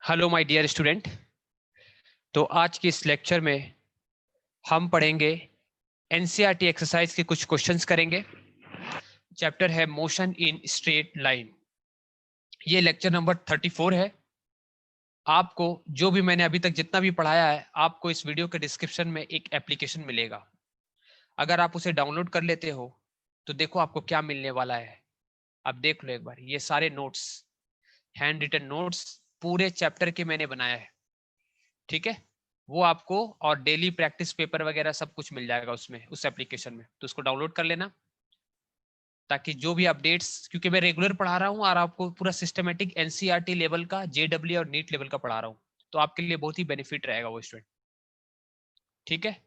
Hello my dear student. तो आज के इस लेक्चर में हम पढ़ेंगे एनसीईआरटी एक्सरसाइज के कुछ क्वेश्चंस करेंगे। चैप्टर है मोशन इन स्ट्रेट लाइन। ये लेक्चर नंबर 34 है। आपको जो भी मैंने अभी तक जितना भी पढ़ाया है, आपको इस वीडियो के डिस्क्रिप्शन में एक एप्लीकेशन मिलेगा। अगर आप उसे डाउनलोड कर लेते हो तो देखो आपको क्या मिलने वाला है। आप देख लो एक बार, ये सारे नोट्स, हैंड रिटन नोट्स पूरे चैप्टर के मैंने बनाया है। ठीक है, वो आपको और डेली प्रैक्टिस पेपर वगैरह सब कुछ मिल जाएगा उसमें, उस एप्लीकेशन में। तो उसको डाउनलोड कर लेना, ताकि जो भी अपडेट्स, क्योंकि मैं रेगुलर पढ़ा रहा हूँ और आपको पूरा सिस्टमेटिक एनसीईआरटी लेवल का, जेडब्ल्यू और नीट लेवल का पढ़ा रहा हूँ, तो आपके लिए बहुत ही बेनिफिट रहेगा वो स्टूडेंट। ठीक है,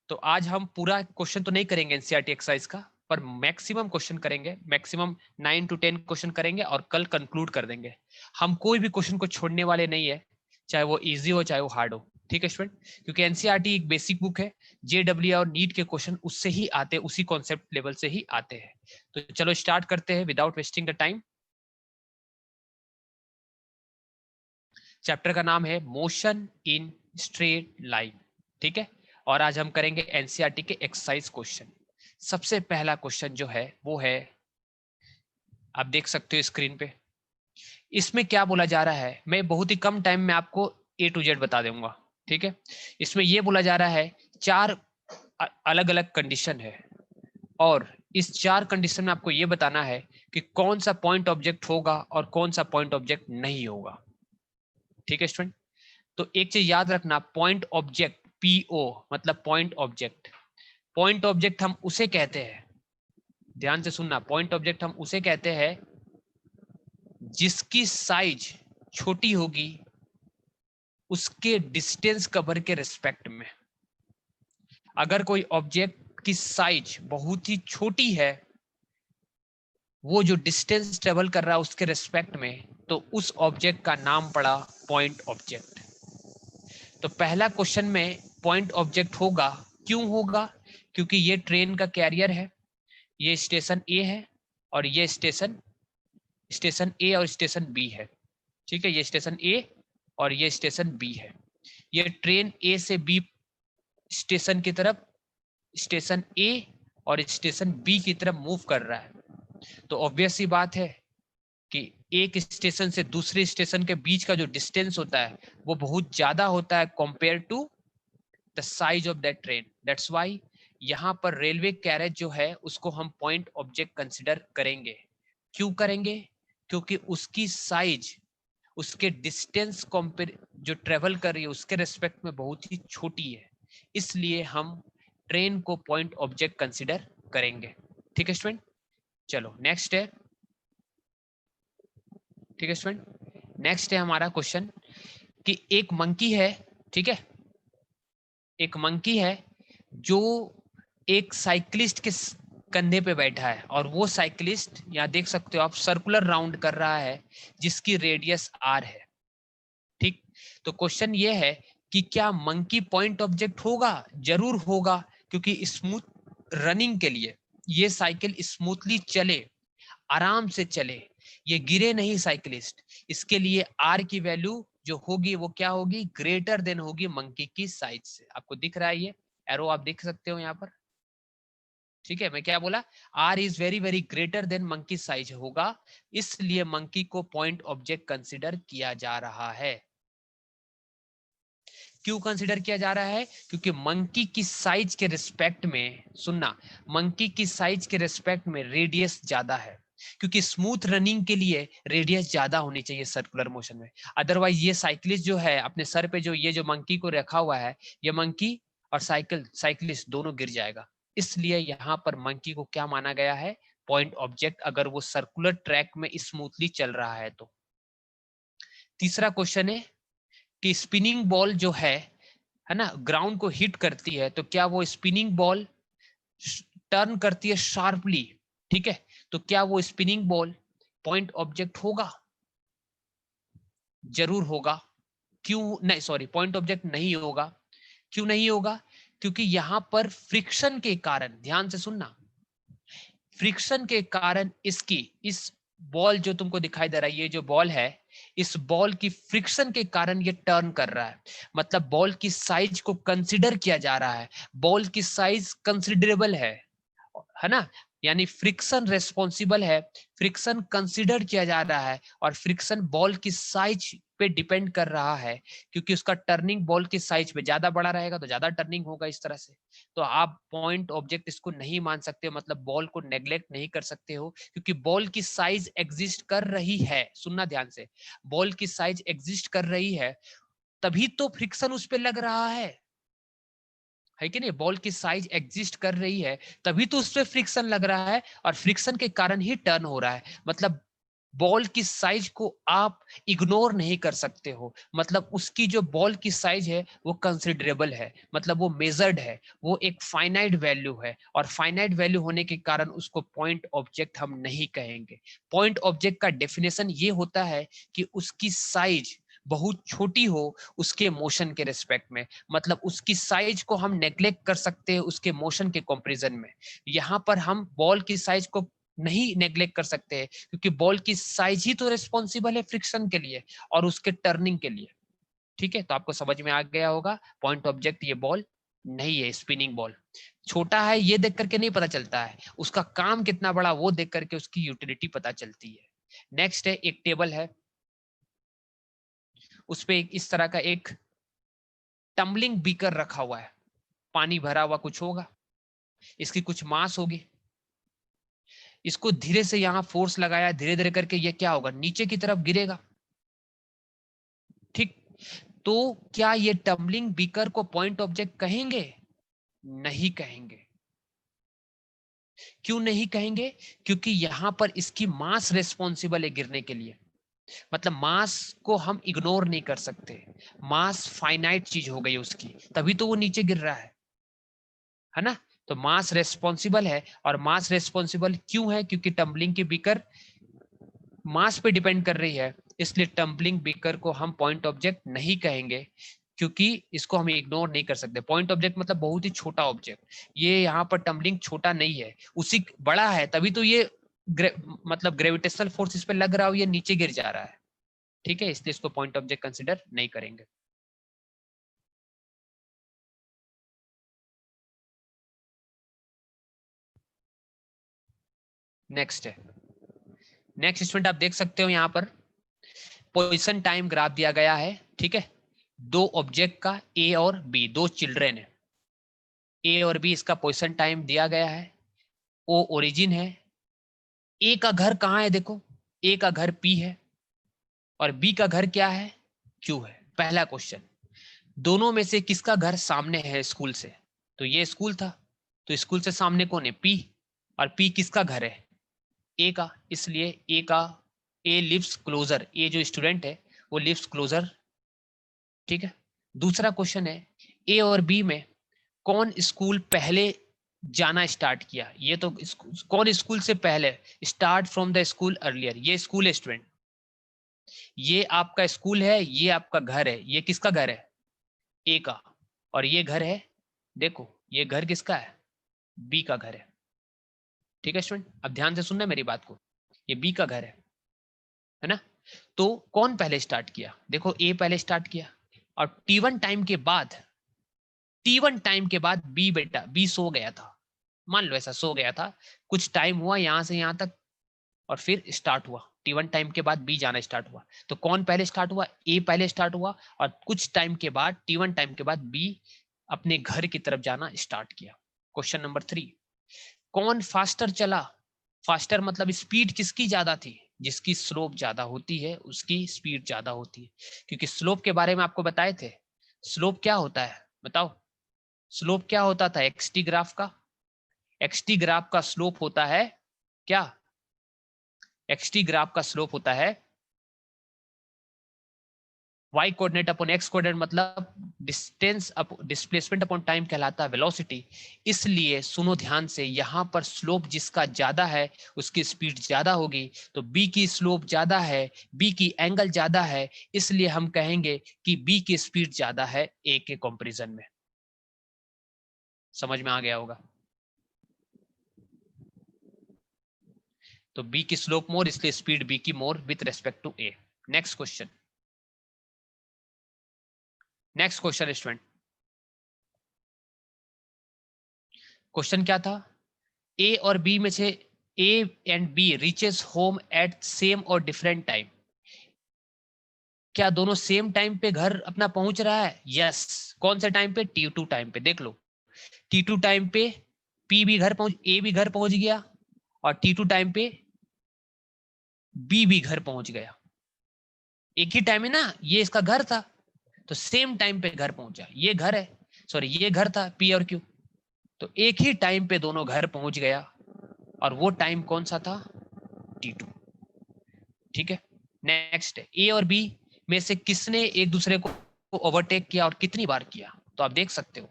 तो आज हम पूरा क्वेश्चन तो नहीं करेंगे एनसीईआरटी एक्सरसाइज का, पर मैक्सिमम क्वेश्चन करेंगे। मैक्सिमम 9 to 10 क्वेश्चन करेंगे और कल कंक्लूड कर देंगे। हम कोई भी क्वेश्चन को छोड़ने वाले नहीं है, चाहे वो इजी हो चाहे वो हार्ड हो। ठीक है स्टूडेंट, क्योंकि एनसीईआरटी एक बेसिक बुक है। जेडब्ल्यू और नीट के क्वेश्चन उससे ही आते हैं, उसी कॉन्सेप्ट लेवल से ही आते हैं। तो चलो स्टार्ट करते हैं without wasting the time. Chapter का नाम है मोशन इन स्ट्रेट लाइन। ठीक है, और आज हम करेंगे एनसीईआरटी के एक्सरसाइज क्वेश्चन। सबसे पहला क्वेश्चन जो है वो है, आप देख सकते हो स्क्रीन पे। इसमें क्या बोला जा रहा है, मैं बहुत ही कम टाइम में आपको ए टू जेड बता दूंगा। ठीक है, इसमें यह बोला जा रहा है चार अलग अलग कंडीशन है, और इस चार कंडीशन में आपको यह बताना है कि कौन सा पॉइंट ऑब्जेक्ट होगा और कौन सा पॉइंट ऑब्जेक्ट नहीं होगा। ठीक है स्टूडेंट, तो एक चीज याद रखना, पॉइंट ऑब्जेक्ट, पीओ मतलब पॉइंट ऑब्जेक्ट। पॉइंट ऑब्जेक्ट हम उसे कहते हैं, ध्यान से सुनना, पॉइंट ऑब्जेक्ट हम उसे कहते हैं जिसकी साइज छोटी होगी उसके डिस्टेंस कवर के रिस्पेक्ट में। अगर कोई ऑब्जेक्ट की साइज बहुत ही छोटी है, वो जो डिस्टेंस ट्रेवल कर रहा है उसके रिस्पेक्ट में, तो उस ऑब्जेक्ट का नाम पड़ा पॉइंट ऑब्जेक्ट। तो पहला क्वेश्चन में पॉइंट ऑब्जेक्ट होगा। क्यों होगा? क्योंकि ये ट्रेन का कैरियर है, ये स्टेशन ए है और ये स्टेशन स्टेशन ए और स्टेशन बी है। ठीक है, ये स्टेशन ए और ये स्टेशन बी है। ये ट्रेन ए से बी स्टेशन की तरफ, स्टेशन ए और स्टेशन बी की तरफ मूव कर रहा है। तो ऑब्वियस सी बात है कि एक स्टेशन से दूसरे स्टेशन के बीच का जो डिस्टेंस होता है वो बहुत ज्यादा होता है compare to the size of that train. That's why यहाँ पर रेलवे कैरेज जो है उसको हम पॉइंट ऑब्जेक्ट कंसिडर करेंगे। क्यों करेंगे? क्योंकि उसकी साइज उसके डिस्टेंस कंपेयर जो ट्रेवल कर रही है उसके रेस्पेक्ट में बहुत ही छोटी है, इसलिए हम ट्रेन को पॉइंट ऑब्जेक्ट कंसिडर करेंगे। ठीक है स्टूडेंट, चलो नेक्स्ट है। ठीक है स्टूडेंट, नेक्स्ट है हमारा क्वेश्चन कि एक मंकी है। ठीक है, एक मंकी है जो एक साइकिलिस्ट के कंधे पे बैठा है, और वो साइकिलिस्ट यहाँ देख सकते हो आप सर्कुलर राउंड कर रहा है जिसकी रेडियस आर है। ठीक, तो क्वेश्चन ये है कि क्या मंकी पॉइंट ऑब्जेक्ट होगा? जरूर होगा, क्योंकि स्मूथ रनिंग के लिए ये साइकिल स्मूथली चले, आराम से चले, ये गिरे नहीं साइकिलिस्ट, इसके लिए आर की वैल्यू जो होगी वो क्या होगी? ग्रेटर देन होगी मंकी की साइज से। आपको दिख रहा है ये एरो, आप देख सकते हो यहाँ पर। ठीक है, मैं क्या बोला? R is very very greater than monkey size होगा, इसलिए मंकी को पॉइंट ऑब्जेक्ट कंसिडर किया जा रहा है। क्यों कंसिडर किया जा रहा है? क्योंकि मंकी की साइज के रिस्पेक्ट में, सुनना, मंकी की साइज के रिस्पेक्ट में रेडियस ज्यादा है, क्योंकि स्मूथ रनिंग के लिए रेडियस ज्यादा होनी चाहिए सर्कुलर मोशन में। अदरवाइज ये साइकिलिस्ट जो है अपने सर पे जो ये जो मंकी को रखा हुआ है, ये मंकी और साइकिलिस्ट दोनों गिर जाएगा। इसलिए यहाँ पर मंकी को क्या माना गया है? पॉइंट ऑब्जेक्ट, अगर वो सर्कुलर ट्रैक में स्मूथली चल रहा है तो। तीसरा क्वेश्चन है कि स्पिनिंग बॉल जो है ना, ग्राउंड को हिट करती है, तो क्या वो स्पिनिंग बॉल टर्न करती है शार्पली? ठीक है, तो क्या वो स्पिनिंग बॉल पॉइंट ऑब्जेक्ट होगा? जरूर होगा। क्यों नहीं, सॉरी, पॉइंट ऑब्जेक्ट नहीं होगा। क्यों नहीं होगा? क्योंकि यहां पर फ्रिक्शन के कारण, ध्यान से सुनना, फ्रिक्शन के कारण इसकी इस बॉल जो तुमको दिखाई दे रहा है, ये जो बॉल है, इस बॉल की फ्रिक्शन के कारण ये टर्न कर रहा है। मतलब बॉल की साइज को कंसिडर किया जा रहा है, बॉल की साइज कंसिडरेबल है ना। यानी फ्रिक्शन रेस्पॉन्सिबल है, फ्रिक्शन कंसिडर किया जा रहा है, और फ्रिक्शन बॉल की साइज पे डिपेंड कर रहा है, क्योंकि उसका टर्निंग बॉल की साइज पे ज्यादा बड़ा रहेगा तो ज्यादा टर्निंग होगा इस तरह से। तो आप पॉइंट ऑब्जेक्ट इसको नहीं मान सकते, मतलब बॉल को नेग्लेक्ट नहीं कर सकते हो, क्योंकि बॉल की साइज एग्जिस्ट कर रही है। सुनना ध्यान से, बॉल की साइज एग्जिस्ट कर रही है, तभी तो फ्रिक्शन उस पर लग रहा है कि नहीं। बॉल की साइज एग्जिस्ट कर रही है, तभी तो उस पर फ्रिक्शन लग रहा है, और फ्रिक्शन के कारण ही टर्न हो रहा है। मतलब बॉल की साइज को आप इग्नोर नहीं कर सकते हो, मतलब उसकी जो बॉल की साइज है वो कंसिडरेबल है, मतलब वो मेजर्ड है, वो एक फाइनाइट वैल्यू है, और फाइनाइट वैल्यू होने के कारण उसको पॉइंट ऑब्जेक्ट हम नहीं कहेंगे। पॉइंट ऑब्जेक्ट का डेफिनेशन ये होता है कि उसकी साइज बहुत छोटी हो उसके मोशन के रेस्पेक्ट में, मतलब उसकी साइज को हम नेग्लेक्ट कर सकते हैं उसके मोशन के कंपैरिजन में। यहाँ पर हम बॉल की साइज को नहीं नेग्लेक्ट कर सकते हैं, क्योंकि बॉल की साइज ही तो रिस्पॉन्सिबल है फ्रिक्शन के लिए और उसके टर्निंग के लिए। ठीक है, तो आपको समझ में आ गया होगा, पॉइंट ऑब्जेक्ट ये बॉल नहीं है, स्पिनिंग बॉल। छोटा है ये देख करके नहीं पता चलता है, उसका काम कितना बड़ा वो देख करके उसकी यूटिलिटी पता चलती है। नेक्स्ट है, एक टेबल है, उस पे इस तरह का एक टम्बलिंग बीकर रखा हुआ है, पानी भरा हुआ कुछ होगा, इसकी कुछ मास होगी, इसको धीरे से यहाँ फोर्स लगाया, धीरे धीरे करके ये क्या होगा, नीचे की तरफ गिरेगा। ठीक, तो क्या ये टम्बलिंग बीकर को पॉइंट ऑब्जेक्ट कहेंगे? नहीं कहेंगे। क्यों नहीं कहेंगे? क्योंकि यहां पर इसकी मास रेस्पॉन्सिबल है गिरने के लिए, मतलब मास को हम इग्नोर नहीं कर सकते, मास फाइनाइट चीज हो गई उसकी, तभी तो वो नीचे गिर रहा है ना। तो मास रेस्पॉन्सिबल है, और मास रेस्पॉन्सिबल क्यों है? क्योंकि टम्बलिंग की बीकर मास पे डिपेंड कर रही है, इसलिए टम्बलिंग बीकर को हम पॉइंट ऑब्जेक्ट नहीं कहेंगे, क्योंकि इसको हम इग्नोर नहीं कर सकते। पॉइंट ऑब्जेक्ट मतलब बहुत ही छोटा ऑब्जेक्ट, ये यहाँ पर टम्बलिंग छोटा नहीं है, उसी बड़ा है, तभी तो ये मतलब ग्रेविटेशनल फोर्स इस पे लग रहा हो, ये नीचे गिर जा रहा है। ठीक है, इसलिए इसको पॉइंट ऑब्जेक्ट कंसिडर नहीं करेंगे। नेक्स्ट है, नेक्स्ट स्टूडेंट आप देख सकते हो यहाँ पर पोजिशन टाइम ग्राफ दिया गया है। ठीक है, दो ऑब्जेक्ट का, ए और बी, दो चिल्ड्रेन है, ए और बी, इसका पोजिशन टाइम दिया गया है, ओ ओरिजिन है। ए का घर कहाँ है? देखो, ए का घर पी है, और बी का घर क्या है? क्यू है। पहला क्वेश्चन, दोनों में से किसका घर सामने है स्कूल से? तो ये स्कूल था, तो स्कूल से सामने कौन है? पी, और पी किसका घर है? ए का, इसलिए ए का, ए लिव्स क्लोजर, ए जो स्टूडेंट है वो लिव्स क्लोजर। ठीक है, दूसरा क्वेश्चन है, ए और बी में कौन स्कूल पहले जाना स्टार्ट किया? ये तो कौन स्कूल से पहले, start from the school earlier, ये स्कूल है स्टूडेंट, ये आपका स्कूल है, ये आपका घर है, ये किसका घर है? ए का, और ये घर है, देखो ये घर किसका है? बी का घर है। ठीक है स्टूडेंट, अब ध्यान से सुनना मेरी बात को, ये बी का घर है ना। तो कौन पहले स्टार्ट किया? देखो ए पहले स्टार्ट किया, और टी1 टाइम के बाद, टी1 टाइम के बाद बी, बेटा बी सो गया था, मान लो ऐसा सो गया था, कुछ टाइम हुआ यहां से यहां तक, और फिर स्टार्ट हुआ, टी1 टाइम के बाद बी जाना स्टार्ट हुआ। तो कौन पहले स्टार्ट हुआ? ए पहले स्टार्ट हुआ, और कुछ टाइम के बाद, टी1 टाइम के बाद बी अपने घर की तरफ जाना स्टार्ट किया। क्वेश्चन नंबर 3, कौन फास्टर चला? फास्टर मतलब स्पीड किसकी ज्यादा थी? जिसकी स्लोप ज्यादा होती है उसकी स्पीड ज्यादा होती है, क्योंकि स्लोप के बारे में आपको बताए थे। स्लोप क्या होता है बताओ? स्लोप क्या होता था एक्सटी ग्राफ का? एक्सटी ग्राफ का स्लोप होता है क्या? एक्सटी ग्राफ का स्लोप होता है y coordinate upon x coordinate, मतलब डिस्टेंस डिस्प्लेसमेंट अपॉन टाइम कहलाता है वेलोसिटी। इसलिए सुनो ध्यान से, यहां पर स्लोप जिसका ज्यादा है उसकी स्पीड ज्यादा होगी, तो b की स्लोप ज्यादा है, b की एंगल ज्यादा है, इसलिए हम कहेंगे कि b की स्पीड ज्यादा है a के कंपैरिजन में। समझ में आ गया होगा? तो बी की स्लोप मोर, इसलिए स्पीड बी की more with respect to A. Next question, next question student, question क्या था, ए और बी में से A and B reaches home at same और डिफरेंट टाइम। क्या दोनों सेम टाइम पे घर अपना पहुंच रहा है? यस। कौन से टाइम पे? T2 टाइम पे। देख लो, T2 टाइम पे P भी घर पहुंच, A भी घर पहुंच गया, और T2 टाइम पे B भी घर पहुंच गया। एक ही टाइम है ना, ये इसका घर था, तो सेम टाइम पे घर पहुंचा। ये घर है, सॉरी ये घर था P और Q, तो एक ही टाइम पे दोनों घर पहुंच गया, और वो टाइम कौन सा था? T2। ठीक है, नेक्स्ट है, ए और बी में से किसने एक दूसरे को ओवरटेक किया और कितनी बार किया? तो आप देख सकते हो,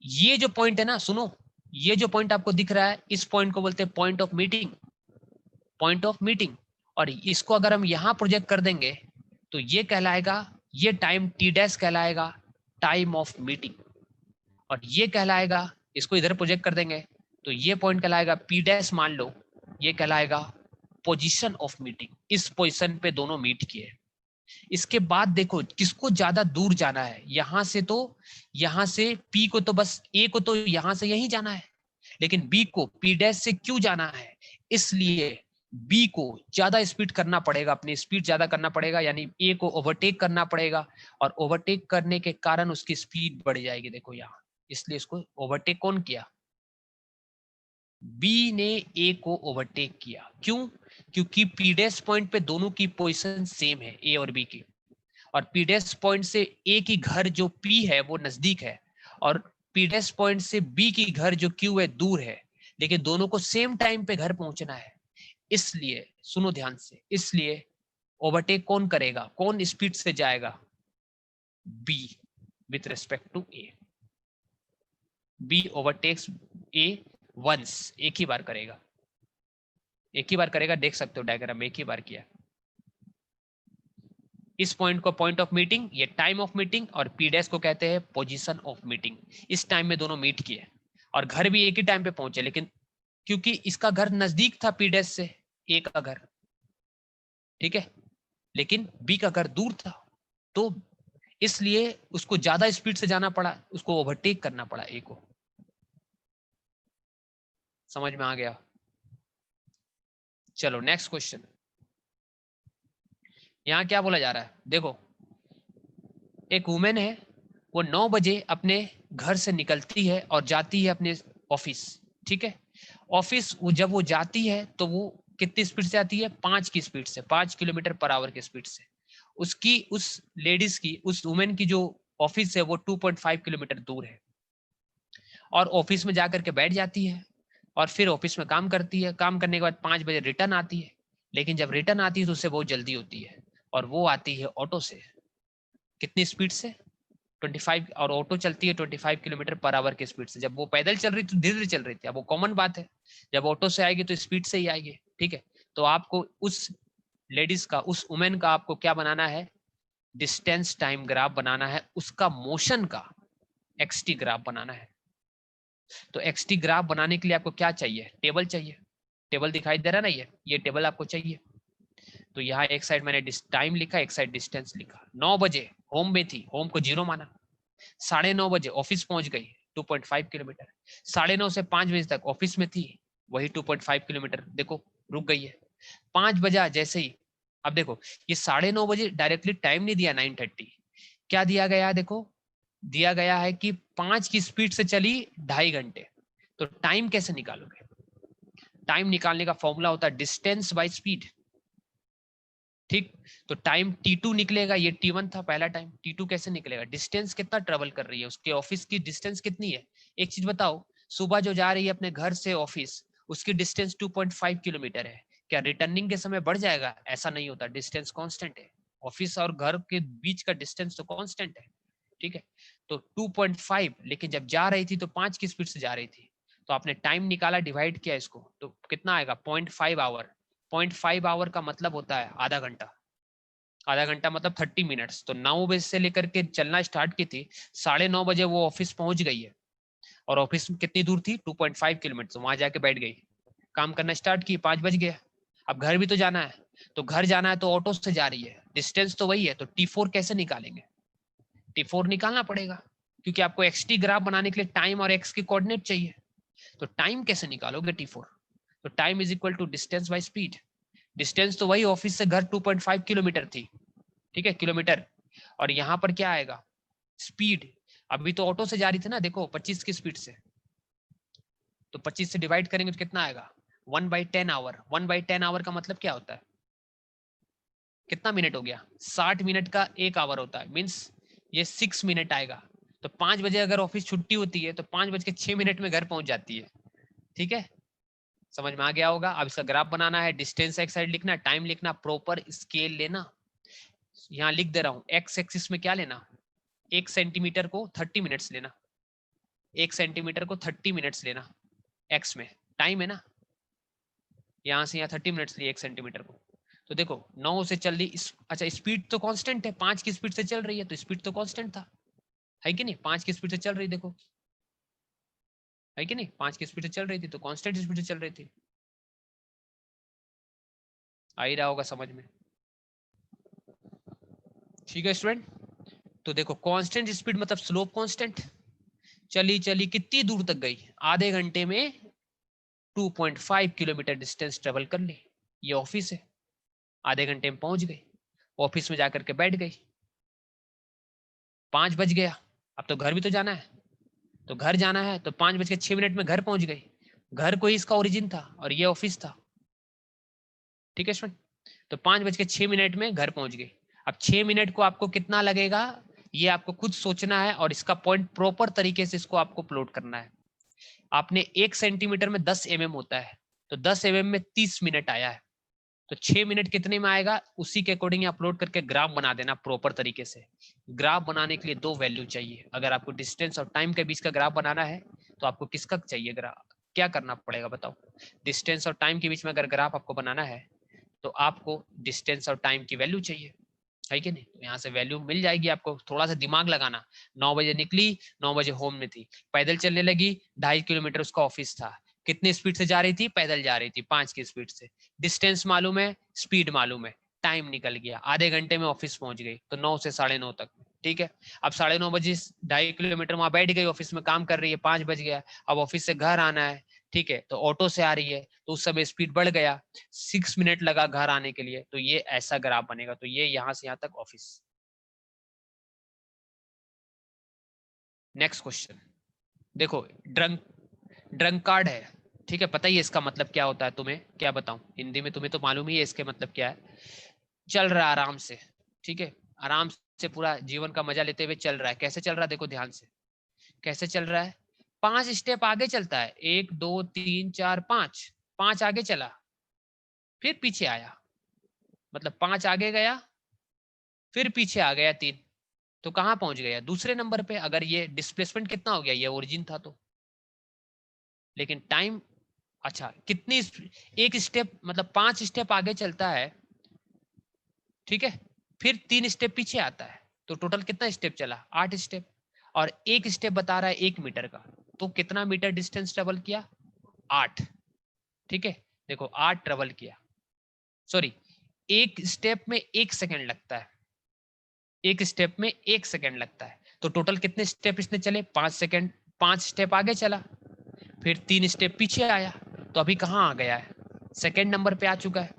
ये जो पॉइंट है ना, सुनो, ये जो पॉइंट आपको दिख रहा है, इस पॉइंट को बोलते हैं point of meeting, point of meeting. और इसको अगर हम यहां प्रोजेक्ट कर देंगे तो ये कहलाएगा, ये टाइम टी डैश कहलाएगा टाइम ऑफ मीटिंग, और ये कहलाएगा, इसको इधर प्रोजेक्ट कर देंगे तो ये पॉइंट कहलाएगा पी डैश, मान लो ये कहलाएगा पोजीशन ऑफ मीटिंग। इस पोजीशन पे दोनों मीट किए। इसके बाद देखो किसको ज्यादा दूर जाना है, यहां से तो, यहां से पी को तो बस, ए को तो यहां से यहीं जाना है, लेकिन बी को पी डैश से क्यों जाना है? इसलिए बी को ज्यादा स्पीड करना पड़ेगा, अपनी स्पीड ज्यादा करना पड़ेगा, यानी ए को ओवरटेक करना पड़ेगा, और ओवरटेक करने के कारण उसकी स्पीड बढ़ जाएगी। देखो यहाँ, इसलिए इसको ओवरटेक कौन किया? बी ने ए को ओवरटेक किया। क्यों? क्योंकि पी डैश पॉइंट पे दोनों की पोजीशन सेम है, ए और बी की, और पी डैश पॉइंट से ए की घर जो पी है वो नजदीक है, और पी डैश पॉइंट से बी की घर जो क्यू है दूर है, लेकिन दोनों को सेम टाइम पे घर पहुंचना है। इसलिए सुनो ध्यान से, इसलिए ओवरटेक कौन करेगा, कौन स्पीड से जाएगा? B with respect to A. B overtakes A once, एक ही बार करेगा, एक ही बार करेगा, देख सकते हो डायग्राम में एक ही बार किया। इस पॉइंट को पॉइंट ऑफ मीटिंग, ये टाइम ऑफ मीटिंग, और पी डैश को कहते हैं पोजीशन ऑफ मीटिंग। इस टाइम में दोनों मीट किए, और घर भी एक ही टाइम पे पहुंचे, लेकिन क्योंकि इसका घर नजदीक था पी डैश से, ए का घर, ठीक है, लेकिन बी का घर दूर था, तो इसलिए उसको ज्यादा स्पीड से जाना पड़ा, उसको ओवरटेक करना पड़ा ए को। समझ में आ गया? चलो नेक्स्ट क्वेश्चन, यहाँ क्या बोला जा रहा है, देखो, एक वुमेन है, वो 9 बजे अपने घर से निकलती है और जाती है अपने ऑफिस, ठीक है। ऑफिस वो जब वो जाती है तो वो कितनी स्पीड से आती है? 5 की स्पीड से, 5 किलोमीटर पर आवर की स्पीड से। उसकी, उस लेडीज की, उस वुमेन की जो ऑफिस है वो 2.5 किलोमीटर दूर है, और ऑफिस में जाकर के बैठ जाती है, और फिर ऑफिस में काम करती है, काम करने के बाद 5 बजे रिटर्न आती है। लेकिन जब रिटर्न आती है तो उससे बहुत जल्दी होती है, और वो आती है ऑटो से, कितनी स्पीड से? 25, और ऑटो चलती है 25 किलोमीटर पर आवर की स्पीड से। जब वो पैदल चल रही थी तो धीरे धीरे चल रही थी, अब वो कॉमन बात है, जब ऑटो से आएगी तो स्पीड से ही आएगी, ठीक है। तो आपको उस लेडीज का, उस वुमेन का आपको क्या बनाना है? डिस्टेंस टाइम ग्राफ बनाना है, उसका मोशन का एक्सटी ग्राफ बनाना है। तो एक्सटी ग्राफ बनाने के लिए आपको क्या चाहिए? टेबल चाहिए। टेबल दिखाई दे रहा है ना, ये टेबल आपको चाहिए। तो यहाँ एक साइड मैंने टाइम लिखा, एक साइड डिस्टेंस लिखा। 9 बजे होम में थी, होम को 0 माना। 9:30 बजे ऑफिस पहुंच गई, 2.5 किलोमीटर। 9:30 से 5 बजे तक ऑफिस में थी, वही 2.5 किलोमीटर, देखो रुक गई है। 5 बजा जैसे ही, अब देखो ये 9:30 बजे डायरेक्टली टाइम नहीं दिया 9:30, क्या दिया गया है? देखो दिया गया है कि 5 की स्पीड से चली 2.5 घंटे। तो टाइम कैसे निकालोगे? टाइम निकालने का फॉर्मूला होता है डिस्टेंस बाय स्पीड, ठीक। तो टाइम T2 निकलेगा, ये T1 था पहला टाइम, T2 कैसे निकलेगा? डिस्टेंस कितना ट्रेवल कर रही है, उसके ऑफिस की डिस्टेंस कितनी है? एक चीज बताओ, सुबह जो जा रही है अपने घर से ऑफिस, उसकी डिस्टेंस 2.5 किलोमीटर है, क्या रिटर्निंग के समय बढ़ जाएगा? ऐसा नहीं होता, डिस्टेंस कांस्टेंट है। ऑफिस और घर के बीच का डिस्टेंस तो कांस्टेंट है, ठीक है। तो 2.5, लेकिन जब जा रही थी तो 5 की स्पीड से जा रही थी, तो आपने टाइम निकाला, डिवाइड किया इसको, तो कितना आएगा? 0.5 आवर। 0.5 आवर का मतलब होता है आधा घंटा। आधा घंटा मतलब 30 मिनट्स। तो 9 बजे से लेकर के चलना स्टार्ट की थी, 9:30 बजे वो ऑफिस पहुंच गई है, और ऑफिस कितनी दूर थी? 2.5 किलोमीटर। तो वहां जाके बैठ गई, काम करना स्टार्ट की, 5 बज गया, अब घर भी तो जाना है, तो घर जाना है तो ऑटो से जा रही है, डिस्टेंस तो वही है, तो T4 कैसे निकालेंगे? T4 निकालना पड़ेगा, क्योंकि आपको XT ग्राफ बनाने के लिए टाइम और x के कोऑर्डिनेट चाहिए। तो टाइम कैसे निकालोगे T4? तो time is equal to distance by speed. Distance तो वही ऑफिस से घर 2.5 किलोमीटर थी, ठीक है, किलोमीटर। और यहाँ पर क्या आएगा? स्पीड। अभी तो ऑटो से जा रही थी ना, देखो 25 की स्पीड से, तो 25 से डिवाइड करेंगे तो कितना आएगा? 1/10 आवर। 1/10 आवर का मतलब क्या होता है? कितना मिनट हो गया? 60 मिनट का 1 आवर होता है, मीन्स ये 6 मिनट आएगा। तो 5 बजे अगर ऑफिस छुट्टी होती है तो 5:06 में घर पहुंच जाती है। ठीक है, समझ में आ गया होगा। अब इसका ग्राफ बनाना है, डिस्टेंस एक साइड लिखना, टाइम लिखना, प्रॉपर स्केल लेना। यहाँ लिख दे रहा हूँ, एक्स एक्सिस में क्या लेना? 1 सेंटीमीटर को 30 मिनट्स लेना, 1 सेंटीमीटर को 30 मिनट्स लेना। एक्स में टाइम है ना, यहाँ से यहाँ 30 मिनट्स लिए 1 सेंटीमीटर को। तो देखो 9 से चल रही, अच्छा स्पीड तो कांस्टेंट है, 5 की स्पीड से चल रही है, तो स्पीड तो कांस्टेंट था, है कि नहीं? 5 की स्पीड से चल रही, देखो है कि नहीं? 5 की स्पीड से चल रही थी, तो कांस्टेंट स्पीड से चल रही थी। आ ही रहा होगा समझ में, ठीक है स्टूडेंट। तो देखो कांस्टेंट स्पीड मतलब स्लोप कांस्टेंट। चली चली कितनी दूर तक गई? आधे घंटे में 2.5 किलोमीटर डिस्टेंस ट्रेवल कर ली। ये ऑफिस है, आधे घंटे में पहुंच गई। ऑफिस में जाकर के बैठ गई, 5 बज गया, अब तो घर भी तो जाना है, तो घर जाना है तो 5:06 में घर पहुंच गई। घर कोई इसका ओरिजिन था और ये ऑफिस था, ठीक है स्टूडेंट। तो 5:06 में घर पहुंच गई। अब 6 मिनट को आपको कितना लगेगा, ये आपको खुद सोचना है, और इसका पॉइंट प्रॉपर तरीके से इसको आपको प्लॉट करना है। आपने 1 सेंटीमीटर में 10 mm होता है, तो 10 mm में 30 मिनट आया है, तो 6 मिनट कितने में आएगा, उसी के अकॉर्डिंग अपलोड करके ग्राफ बना देना प्रॉपर तरीके से। ग्राफ बनाने के लिए 2 वैल्यू चाहिए। अगर आपको डिस्टेंस और टाइम के बीच का ग्राफ बनाना है तो आपको किसका चाहिए ग्राफ? क्या करना पड़ेगा बताओ? डिस्टेंस और टाइम के बीच में अगर ग्राफ आपको बनाना है तो आपको डिस्टेंस और टाइम की वैल्यू चाहिए, है कि नहीं? तो यहाँ से वैल्यू मिल जाएगी आपको, थोड़ा सा दिमाग लगाना। 9 बजे निकली, 9 बजे होम में थी, पैदल चलने लगी, 2.5 किलोमीटर उसका ऑफिस था। कितनी स्पीड से जा रही थी? पैदल जा रही थी 5 की स्पीड से। डिस्टेंस मालूम है, स्पीड मालूम है, टाइम निकल गया, आधे घंटे में ऑफिस पहुंच गई, तो 9 से 9:30 तक। ठीक है, अब 9:30 बजे 2.5 किलोमीटर वहां बैठ गई, ऑफिस में काम कर रही है, 5 बज गया, अब ऑफिस से घर आना है, ठीक है, तो ऑटो से आ रही है, तो उस समय स्पीड बढ़ गया, 6 मिनट लगा घर आने के लिए, तो ये ऐसा ग्राफ बनेगा। तो ये यहाँ से यहाँ तक ऑफिस। नेक्स्ट क्वेश्चन देखो, ड्रंक कार्ड है, ठीक है, पता ही है इसका मतलब क्या होता है, तुम्हें क्या बताऊं हिंदी में, तुम्हें तो मालूम ही है इसके मतलब क्या है। चल रहा है आराम से, ठीक है, आराम से पूरा जीवन का मजा लेते हुए चल रहा है। कैसे चल रहा है देखो ध्यान से, कैसे चल रहा है? 5 स्टेप आगे चलता है, 1 2 3 4 5, 5 आगे चला, फिर पीछे आया, मतलब 5 आगे गया, फिर पीछे आ गया 3, तो कहां पहुंच गया? दूसरे नंबर पे। अगर ये डिस्प्लेसमेंट कितना हो गया, ये ओरिजिन था तो। लेकिन टाइम, अच्छा कितनी, एक स्टेप मतलब 5 स्टेप आगे चलता है, ठीक है, फिर 3 स्टेप पीछे आता है, तो टोटल कितना स्टेप चला? 8 स्टेप। और एक स्टेप बता रहा है 1 मीटर का, तो कितना मीटर डिस्टेंस ट्रेवल किया? 8। ठीक है, देखो 8 ट्रेवल किया, सॉरी, एक स्टेप में 1 सेकंड लगता है, एक स्टेप में 1 सेकंड लगता है, तो टोटल कितने स्टेप इसने चले? 5 सेकंड। 5 स्टेप आगे चला, फिर 3 स्टेप पीछे आया, तो अभी कहाँ आ गया है? सेकंड नंबर पे आ चुका है,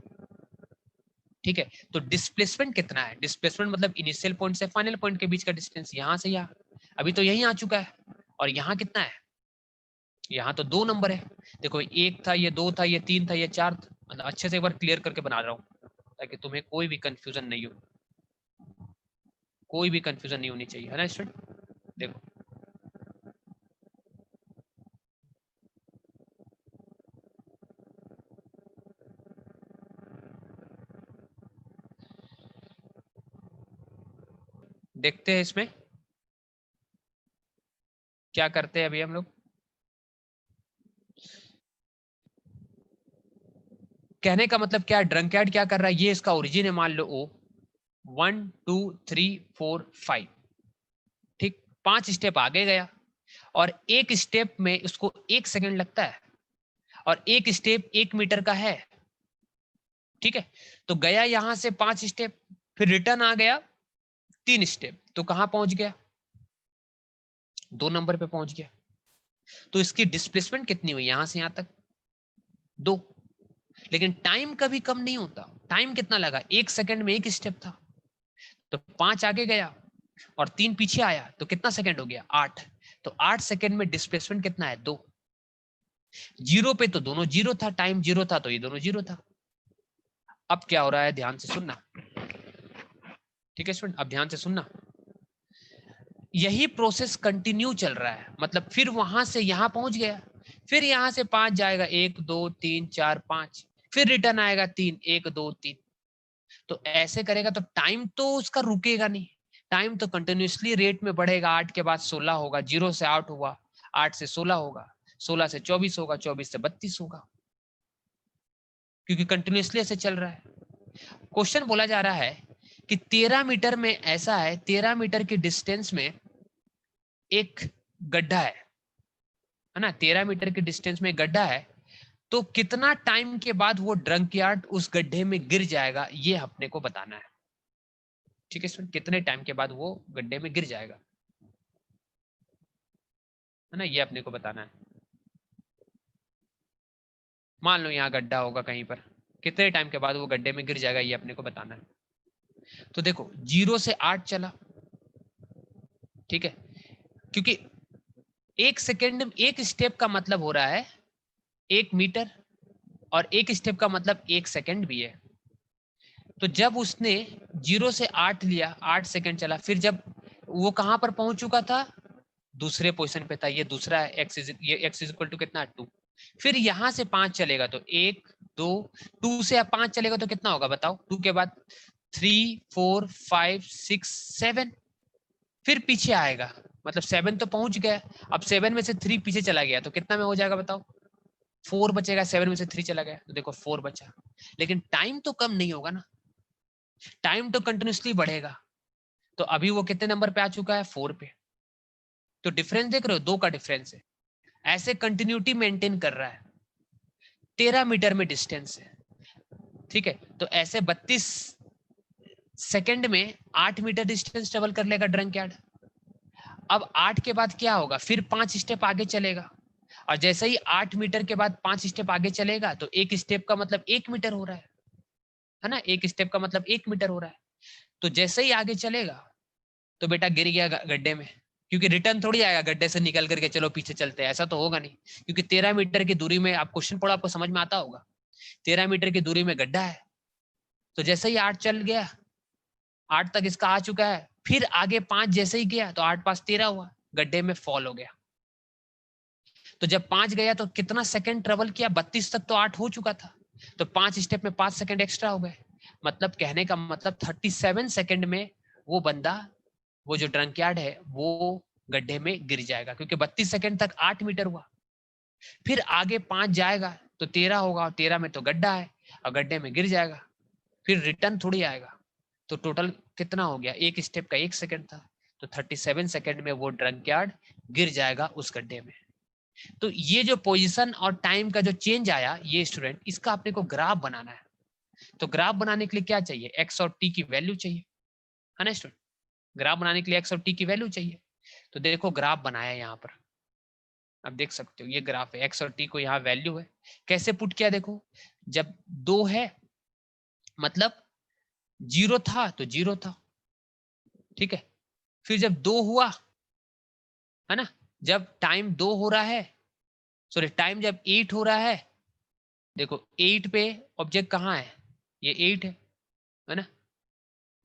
ठीक है। तो डिस्प्लेसमेंट कितना है? डिस्प्लेसमेंट मतलब इनिशियल पॉइंट से फाइनल पॉइंट के बीच का डिस्टेंस, यहाँ से यहाँ, अभी तो यही आ चुका है। और यहाँ कितना है? यहाँ तो 2 नंबर है, देखो 1 था, ये 2 था, ये 3 था, ये 4 था। मतलब अच्छे से एक बार क्लियर करके बना रहा हूँ ताकि तुम्हें कोई भी कंफ्यूजन नहीं हो, कोई भी कंफ्यूजन नहीं होनी चाहिए, है ना स्टूडेंट? देखो देखते हैं इसमें क्या करते हैं अभी हम लोग। कहने का मतलब क्या है, ड्रंकैर्ड क्या कर रहा है, ये इसका ओरिजिन है, मान लो ओ 1 2 3 4 5, ठीक, 5 स्टेप आगे गया, और एक स्टेप में उसको 1 सेकंड लगता है, और एक स्टेप 1 मीटर का है, ठीक है, तो गया यहां से 5 स्टेप, फिर रिटर्न आ गया 3 स्टेप, तो कहां पहुंच गया? 2 नंबर पे पहुंच गया। तो इसकी डिस्प्लेसमेंट कितनी हुई यहां से यहां तक? 2। लेकिन टाइम कभी कम नहीं होता। टाइम कितना लगा? 1 सेकंड में 1 स्टेप था, तो 5 आगे गया और 3 पीछे आया, तो कितना सेकंड हो गया? 8। तो 8 सेकंड में डिस्प्लेसमेंट कितना है? 2। जीरो पे तो दोनों जीरो था, टाइम जीरो था तो ये दोनों जीरो था। अब क्या हो रहा है, ध्यान से सुनना, ठीक है स्टूडेंट, अब ध्यान से सुनना। यही प्रोसेस कंटिन्यू चल रहा है, मतलब फिर वहां से यहां पहुंच गया, फिर यहां से 5 जाएगा, 1 2 3 4 5, फिर रिटर्न आएगा 3, 1 2 3। तो ऐसे करेगा तो टाइम तो उसका रुकेगा नहीं, टाइम तो कंटिन्यूसली रेट में बढ़ेगा। 8 के बाद 16 होगा, 0 से 8 हुआ, 8 से 16 होगा, 16 से 24 होगा, 24 से 32 होगा, क्योंकि कंटिन्यूसली ऐसे चल रहा है। क्वेश्चन बोला जा रहा है कि 13 मीटर में ऐसा है, 13 मीटर की डिस्टेंस में एक गड्ढा है ना, 13 मीटर की डिस्टेंस में गड्ढा है, तो कितना टाइम के बाद वो ड्रंक यार्ड उस गड्ढे में गिर जाएगा, ये अपने को बताना है। ठीक है स्टूडेंट, कितने टाइम के बाद वो गड्ढे में गिर जाएगा, है ना, ये अपने को बताना है। मान लो यहाँ गड्ढा होगा कहीं पर, कितने टाइम के बाद वो गड्ढे में गिर जाएगा, ये अपने को बताना है। तो देखो 0 से 8 चला, ठीक है, क्योंकि 1 सेकेंड, 1 स्टेप का मतलब हो रहा है 1 मीटर, और 1 स्टेप का मतलब 1 सेकेंड भी है। तो जब उसने 0 से 8 लिया, 8 सेकेंड चला, फिर जब वो कहां पर पहुंच चुका था? दूसरे पोजीशन पे था, ये दूसरा है, ये x इज इक्वल टू कितना? 2। फिर यहां से 5 चलेगा तो 1 2, 2 से 5 चलेगा तो कितना होगा बताओ? 2 के बाद 3 4 5 6 7, फिर पीछे आएगा, मतलब 7 तो पहुंच गया। अब 7 में से 3 पीछे चला गया तो कितना में हो जाएगा बताओ? 4 बचेगा, 7 में से 3 चला गया तो देखो 4 बचा। लेकिन टाइम तो कम नहीं होगा ना, टाइम तो कंटिन्यूसली बढ़ेगा। तो अभी वो कितने नंबर पे आ चुका है? 4 पे। तो डिफरेंस देख रहे हो, 2 का डिफरेंस है। ऐसे कंटिन्यूटी मेंटेन कर रहा है, 13 मीटर में डिस्टेंस है, ठीक है। तो ऐसे 32 सेकंड में 8 मीटर डिस्टेंस ट्रेवल कर लेगा ड्रंक यार्ड। अब 8 के बाद क्या होगा? फिर 5 स्टेप आगे चलेगा, और जैसे ही 8 मीटर के बाद 5 स्टेप आगे चलेगा तो 1 स्टेप का मतलब 1 मीटर हो रहा है ना, 1 स्टेप का मतलब 1 मीटर हो रहा है। तो जैसे ही आगे चलेगा तो बेटा गिर गया गड्ढे में, क्योंकि रिटर्न थोड़ी आएगा गड्ढे से निकल करके चलो पीछे चलते हैं, ऐसा तो होगा नहीं, क्योंकि 13 मीटर की दूरी में, आप क्वेश्चन पढ़ो आपको समझ में आता होगा, 13 मीटर की दूरी में गड्ढा है। तो जैसे ही 8 चल गया, 8 तक इसका आ चुका है, फिर आगे 5 जैसे ही गया तो 8 5 13 हुआ, गड्ढे में फॉल हो गया। तो जब 5 गया तो कितना सेकंड ट्रेवल किया? 32 तक तो 8 हो चुका था, तो 5 स्टेप में 5 सेकंड एक्स्ट्रा हो गए। मतलब कहने का मतलब 37 सेकंड में वो बंदा, वो जो ड्रंक यार्ड है वो गड्ढे में गिर जाएगा, क्योंकि 32 सेकंड तक 8 मीटर हुआ। फिर आगे 5 जाएगा तो 13 होगा, और 13 में तो गड्ढा है और गड्ढे में गिर जाएगा, फिर रिटर्न थोड़ी आएगा। तो टोटल कितना हो गया? एक स्टेप का 1 सेकंड था, तो 37 सेकंड में वो ड्रंक यार्ड गिर जाएगा उस गड्ढे में। तो ये जो पोजीशन और टाइम का जो चेंज आया, ये स्टूडेंट, इसका अपने को ग्राफ बनाना है। तो ग्राफ बनाने के लिए क्या चाहिए? एक्स और टी की वैल्यू चाहिए, है ना स्टूडेंट। ग्राफ बनाने के लिए एक्स और टी की वैल्यू चाहिए। तो देखो ग्राफ बनाया यहाँ पर, आप देख सकते हो ये ग्राफ है, एक्स और टी को यहाँ वैल्यू है। कैसे पुट किया? देखो, जब 2 है मतलब 0 था तो 0 था, ठीक है। फिर जब 2 हुआ, है ना, जब टाइम 2 हो रहा है, सॉरी टाइम जब 8 हो रहा है, देखो 8 पे ऑब्जेक्ट कहाँ है? ये 8 है ना,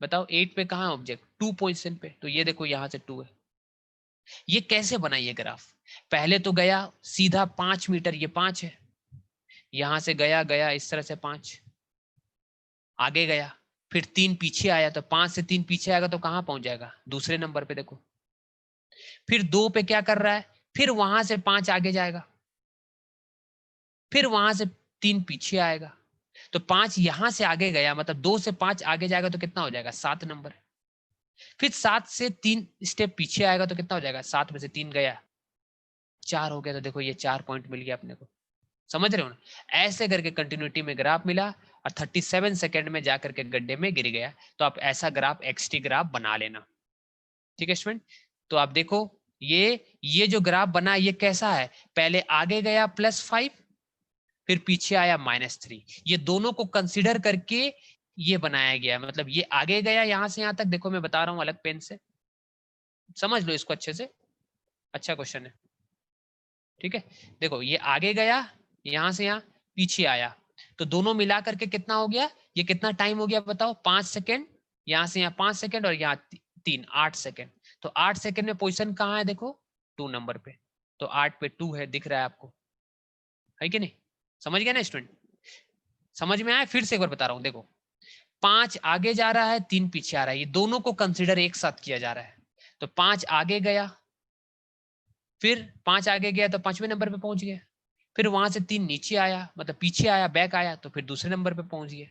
बताओ 8 पे कहाँ है ऑब्जेक्ट? 2 पोजीशन पे, तो ये देखो यहाँ से 2 है। ये कैसे बना ये ग्राफ? पहले तो गया सीधा 5 मीटर, ये 5 है, यहां से गया गया इस तरह से 5 आगे गया, फिर 3 पीछे आया, तो 5 से 3 पीछे आएगा तो कहां पहुंच जाएगा? दूसरे नंबर पे देखो। फिर 2 पे क्या कर रहा है? फिर वहां से 5 आगे जाएगा, फिर वहां से 3 पीछे आएगा, तो 5 यहां से आगे गया, मतलब 2 से 5 आगे जाएगा तो कितना हो जाएगा? 7 नंबर। फिर 7 से 3 स्टेप पीछे आएगा तो कितना हो जाएगा? 7 में से 3 गया, 4 हो गया, तो देखो ये 4 पॉइंट मिल गया अपने को। समझ रहे हो ना? ऐसे करके कंटिन्यूटी में ग्राफ मिला, और 37 सेकेंड में जाकर के गड्ढे में गिर गया। तो आप ऐसा ग्राफ एक्सटी ग्राफ बना लेना, ठीक है स्टूडेंट। तो आप देखो ये जो ग्राफ बना ये कैसा है, पहले आगे गया +5 फिर पीछे आया -3, ये दोनों को कंसिडर करके ये बनाया गया। मतलब ये आगे गया यहां से यहां तक, देखो मैं बता रहा हूं अलग पेन से, समझ लो इसको अच्छे से, अच्छा क्वेश्चन है, ठीक है। देखो ये आगे गया यहां से यहां, पीछे आया, तो दोनों मिला करके कितना हो गया, ये कितना टाइम हो गया बताओ, 5 सेकेंड, यहां से यहाँ 5 सेकेंड और यहाँ 3, 8 सेकेंड। तो 8 सेकेंड में पोजीशन कहाँ है, देखो 2 नंबर पे, तो 8 पे 2 है, दिख रहा है आपको, है कि नहीं, समझ गया ना स्टूडेंट, समझ में आया। फिर से एक बार बता रहा हूं, देखो 5 आगे जा रहा है 3 पीछे आ रहा है, ये दोनों को कंसिडर एक साथ किया जा रहा है। तो 5 आगे गया, फिर 5 आगे गया तो 5वें नंबर पे पहुंच गया, फिर वहां से 3 नीचे आया, मतलब पीछे आया, बैक आया, तो फिर दूसरे नंबर पे पहुंच गया,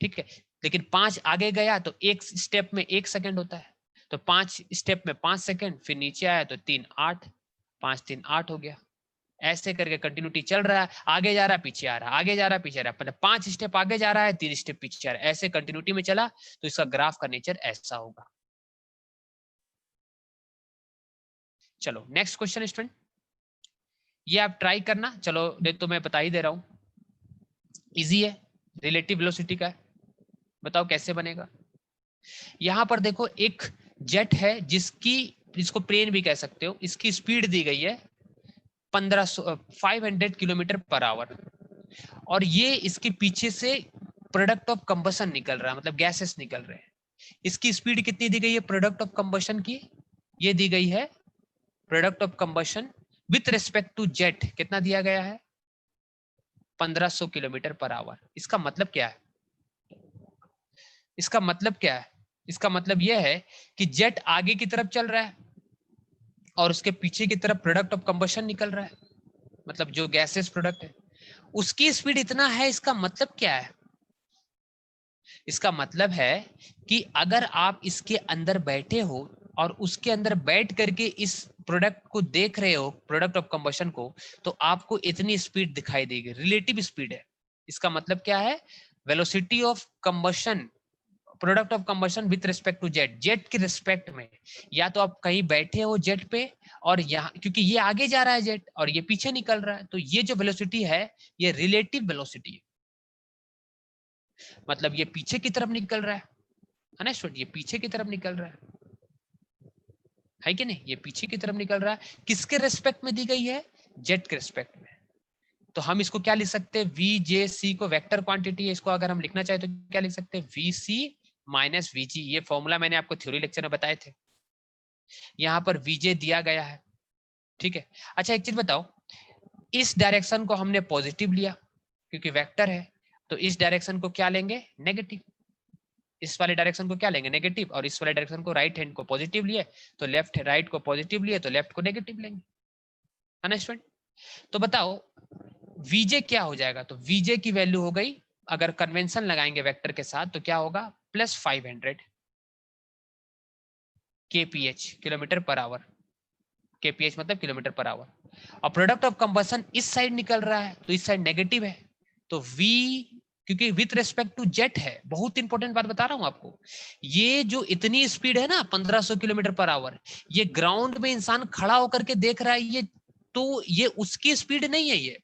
ठीक है। लेकिन 5 आगे गया तो एक स्टेप में 1 सेकंड होता है, तो 5 स्टेप में 5 सेकंड, फिर नीचे आया तो 3 8, 5 3 8 हो गया। ऐसे करके कंटिन्यूटी चल रहा है, आगे जा रहा है पीछे आ रहा है, आगे जा रहा है पीछे आ रहा है, मतलब 5 स्टेप आगे जा रहा है 3 स्टेप पीछे आ रहा है, ऐसे कंटिन्यूटी में चला, तो इसका ग्राफ का नेचर ऐसा होगा। चलो नेक्स्ट क्वेश्चन स्टूडेंट, ये आप ट्राई करना, चलो देख तो मैं बता ही दे रहा हूं, इजी है, रिलेटिव वेलोसिटी का है, बताओ कैसे बनेगा। यहां पर देखो एक जेट है जिसकी, जिसको प्लेन भी कह सकते हो, इसकी स्पीड दी गई है 500 किलोमीटर पर आवर, और ये इसके पीछे से प्रोडक्ट ऑफ कंबशन निकल रहा है, मतलब गैसेस निकल रहे हैं। इसकी स्पीड कितनी दी गई है प्रोडक्ट ऑफ कंबशन की, ये दी गई है product of combustion with respect to jet, कितना दिया गया है 1500 किलोमीटर पर आवर। इसका मतलब क्या है, इसका मतलब क्या है, इसका मतलब यह है कि जेट आगे की तरफ चल रहा है और उसके पीछे की तरफ प्रोडक्ट ऑफ कंबशन निकल रहा है, मतलब जो गैसेस प्रोडक्ट है उसकी स्पीड इतना है। इसका मतलब क्या है, इसका मतलब है कि अगर आप इसके अंदर बैठे हो और उसके अंदर बैठ करके इस प्रोडक्ट को देख रहे हो, प्रोडक्ट ऑफ कंबशन को, तो आपको इतनी स्पीड दिखाई देगी, रिलेटिव स्पीड है। इसका मतलब क्या है, velocity of combustion, product of combustion with respect to jet, jet के रिस्पेक्ट में, या तो आप कहीं बैठे हो जेट पे और यहाँ, क्योंकि ये आगे जा रहा है जेट और ये पीछे निकल रहा है, तो ये जो वेलोसिटी है ये रिलेटिव वेलोसिटी है, मतलब ये पीछे की तरफ निकल रहा है ना स्टूडेंट, ये पीछे की तरफ निकल रहा है कि नहीं, ये पीछे की तरफ निकल रहा है, किसके रेस्पेक्ट में दी गई है, जेट के रेस्पेक्ट में। तो हम इसको क्या लिख सकते हैं, वी जे सी को वेक्टर क्वांटिटी है, इसको अगर हम लिखना चाहे तो क्या लिख सकते हैं, वी सी माइनस वीजी, ये फॉर्मूला मैंने आपको थ्योरी लेक्चर में बताए थे, यहाँ पर वीजे दिया गया है, ठीक है। अच्छा एक चीज बताओ, इस डायरेक्शन को हमने पॉजिटिव लिया क्योंकि वेक्टर है, तो इस डायरेक्शन को क्या लेंगे, नेगेटिव, इस वाले डायरेक्शन को क्या लेंगे, नेगेटिव, और इस वाले डायरेक्शन को राइट हैंड को पॉजिटिव लिए, तो लेफ्ट राइट को पॉजिटिव लिए तो लेफ्ट को नेगेटिव लेंगे, है ना स्टूडेंट। तो बताओ वीजे क्या हो जाएगा, तो वीजे की वैल्यू हो गई, अगर कन्वेंशन लगाएंगे वेक्टर के साथ तो क्या होगा, +500 kph, kilometre per hour, kph मतलब किलोमीटर पर आवर, और प्रोडक्ट ऑफ कंबशन इस साइड निकल रहा है तो इस साइड नेगेटिव है, तो v, क्योंकि विथ रेस्पेक्ट टू जेट है, बहुत इंपॉर्टेंट बात बता रहा हूं आपको, ये जो इतनी स्पीड है ना 1500 किलोमीटर पर आवर, ये ग्राउंड में इंसान खड़ा होकर के देख रहा है, ये तो ये उसकी स्पीड नहीं है,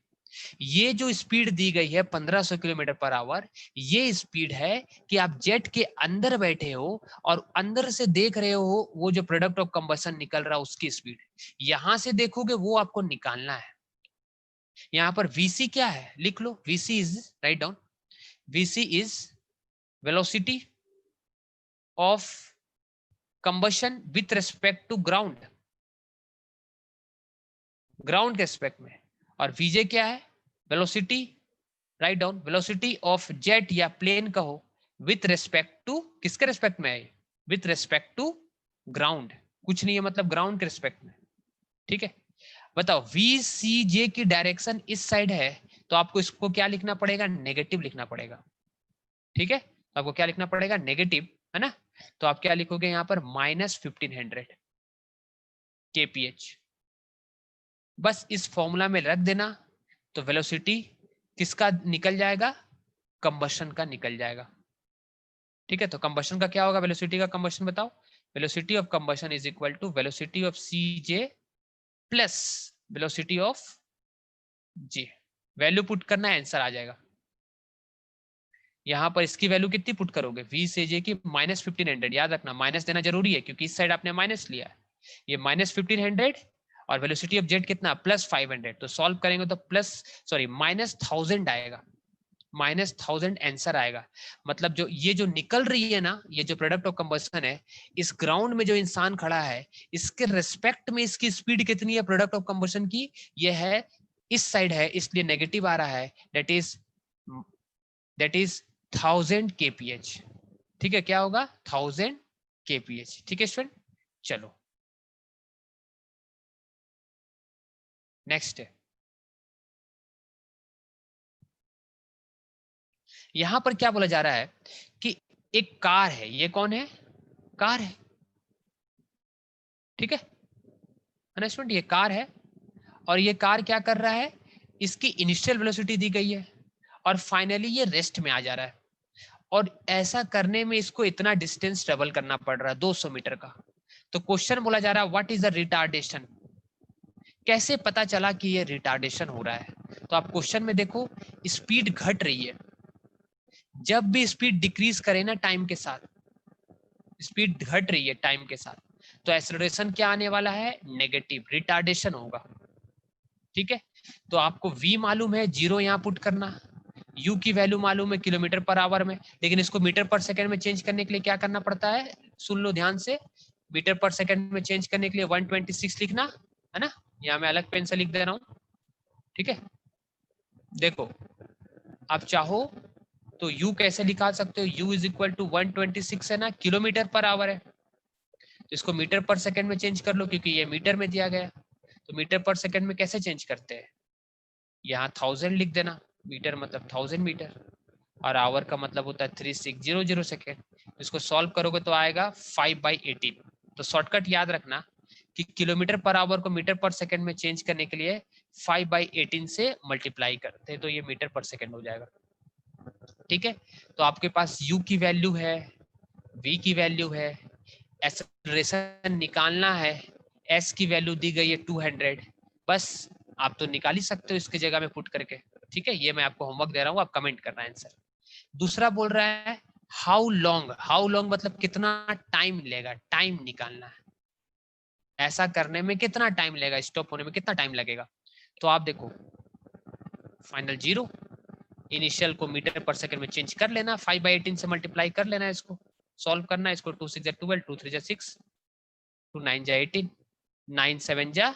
ये जो स्पीड दी गई है 1500 किलोमीटर पर आवर, ये स्पीड है कि आप जेट के अंदर बैठे हो और अंदर से देख रहे हो वो जो प्रोडक्ट ऑफ कंबशन निकल रहा है उसकी स्पीड, यहां से देखोगे वो आपको निकालना है। यहां पर वीसी क्या है, लिख लो, VC is, write down, VC is velocity of combustion with respect to ground, ground के रिस्पेक्ट में, और वीजे क्या है, velocity, write down, velocity of jet या प्लेन कहो विथ रेस्पेक्ट टू, किसके रेस्पेक्ट में है, विथ रेस्पेक्ट टू ग्राउंड, कुछ नहीं है मतलब ग्राउंड के रेस्पेक्ट में, ठीक है। बताओ वी सी जे की डायरेक्शन इस साइड है, तो आपको इसको क्या लिखना पड़ेगा, नेगेटिव लिखना पड़ेगा, ठीक है, तो आपको क्या लिखना पड़ेगा, नेगेटिव, है ना। तो आप क्या लिखोगे यहाँ पर -1500 kph, बस इस फॉर्मूला में रख देना, तो वेलोसिटी किसका निकल जाएगा, कंबशन का निकल जाएगा। ठीक है, तो कंबशन का क्या होगा, वेलोसिटी का कंबशन बताओ। Velocity of combustion is equal to velocity of CJ plus velocity of J। Value put करना है, आंसर आ जाएगा। यहां पर इसकी वैल्यू कितनी पुट करोगे, V से J की -1500। याद रखना माइनस देना जरूरी है क्योंकि इस साइड आपने माइनस लिया है। ये -1500 और वेलोसिटी ऑफ जेट कितना +500। तो सॉल्व करेंगे तो -1000 आएगा, -1000 आंसर आएगा। मतलब जो ये जो निकल रही है ना, ये जो प्रोडक्ट ऑफ कंबशन है, इस ग्राउंड में जो इंसान खड़ा है, इसके रिस्पेक्ट में इसकी स्पीड कितनी है प्रोडक्ट ऑफ कंबशन की, ये है इस साइड है, इसलिए नेगेटिव आ रहा है। That is 1000 kph। ठीक है, क्या होगा 1000 kph। ठीक है स्टूडेंट, चलो नेक्स्ट है। यहां पर क्या बोला जा रहा है कि एक कार है, ये कौन है, कार है। ठीक है स्टूडेंट, ये कार है और ये कार क्या कर रहा है, इसकी इनिशियल वेलोसिटी दी गई है और फाइनली ये रेस्ट में आ जा रहा है। और ऐसा करने में इसको इतना डिस्टेंस ट्रेवल करना पड़ रहा है 200 मीटर का। तो क्वेश्चन बोला जा रहा है व्हाट इज द रिटार्डेशन। कैसे पता चला कि ये रिटार्डेशन हो रहा है, तो आप क्वेश्चन में देखो स्पीड घट रही है। जब भी स्पीड डिक्रीज करे ना टाइम के साथ, स्पीड घट रही है टाइम के साथ, तो एक्सेलरेशन क्या आने वाला है, नेगेटिव, रिटार्डेशन होगा। ठीक है, तो आपको V मालूम है, 0 यहाँ पुट करना, U की वैल्यू मालूम है किलोमीटर पर आवर में, लेकिन इसको मीटर पर सेकंड में चेंज करने के लिए क्या करना पड़ता है, सुन लो ध्यान से। मीटर पर सेकंड में चेंज करने के लिए 126 लिखना है ना, यहाँ मैं अलग पेन से लिख दे रहा हूँ। ठीक है, देखो आप चाहो तो U कैसे निकाल सकते हो, U इज इक्वल टू 126 है ना, किलोमीटर पर आवर है, तो इसको मीटर पर सेकंड में चेंज कर लो क्योंकि ये मीटर में दिया गया। तो मीटर पर सेकंड में कैसे चेंज करते हैं, यहाँ 1000 लिख देना, मीटर मतलब 1000 मीटर और आवर का मतलब होता है 3600 सेकेंड। इसको सॉल्व करोगे तो आएगा 5/18। तो शॉर्टकट याद रखना कि किलोमीटर पर आवर को मीटर पर सेकंड में चेंज करने के लिए 5/18 से मल्टीप्लाई करते हैं तो ये मीटर पर सेकंड हो जाएगा। ठीक है, तो आपके पास U की वैल्यू है, V की वैल्यू है, एक्सेलरेशन निकालना है, S की वैल्यू दी गई है 200। बस आप तो निकाल ही सकते हो इसके जगह में पुट करके। ठीक है, ये मैं आपको होमवर्क दे रहा हूँ, आप कमेंट करना आंसर। दूसरा बोल रहा है हाउ लॉन्ग, हाउ लॉन्ग मतलब कितना टाइम लेगा, टाइम निकालना है, ऐसा करने में कितना टाइम लगेगा, स्टॉप होने में कितना टाइम लगेगा। तो आप देखो फाइनल 0, इनिशियल को मीटर पर सेकंड में चेंज कर लेना, 5/18 से मल्टीप्लाई कर लेना, इसको सॉल्व करना है। इसको 2 6 जा 12, 2 3 जा 6, 2 9 जा 18, 9 7 जा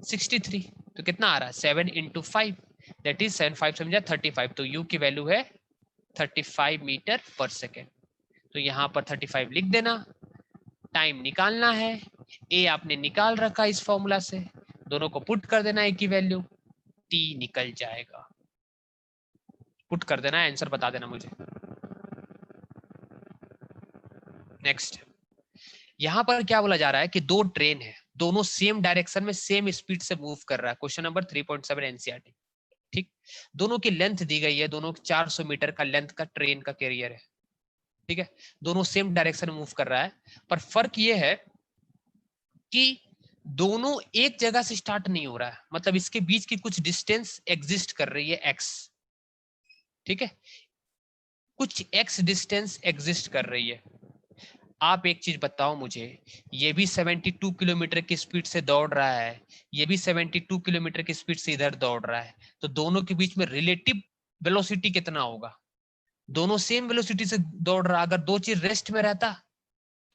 63। तो कितना आ रहा है 7 into 5, दैट इज 7 5 7 जा 35। तो U की वैल्यू है 35 मीटर पर सेकेंड। तो यहाँ पर 35 लिख देना, टाइम निकालना है, A आपने निकाल रखा इस फॉर्मूला से, दोनों को पुट कर देना, A की वैल्यू T निकल जाएगा। पुट कर देना, आंसर बता देना मुझे। नेक्स्ट, यहाँ पर क्या बोला जा रहा है कि दो ट्रेन है, दोनों सेम डायरेक्शन में सेम स्पीड से मूव कर रहा है। Question number 3.7 NCERT. ठीक, दोनों की लेंथ दी गई है, दोनों 400 मीटर का लेंथ का ट्रेन का कैरियर है। ठीक है, दोनों सेम डायरेक्शन में मूव कर रहा है, पर फर्क ये है कि दोनों एक जगह से स्टार्ट नहीं हो रहा है, मतलब इसके बीच की कुछ डिस्टेंस एग्जिस्ट कर रही है x। ठीक है, कुछ x डिस्टेंस एग्जिस्ट कर रही है। आप एक चीज बताओ मुझे, ये भी 72 किलोमीटर की स्पीड से दौड़ रहा है, ये भी 72 किलोमीटर की स्पीड से इधर दौड़ रहा है, तो दोनों के बीच में रिलेटिव वेलोसिटी कितना होगा। दोनों सेम वेलोसिटी से दौड़ रहा, अगर दो चीज रेस्ट में रहता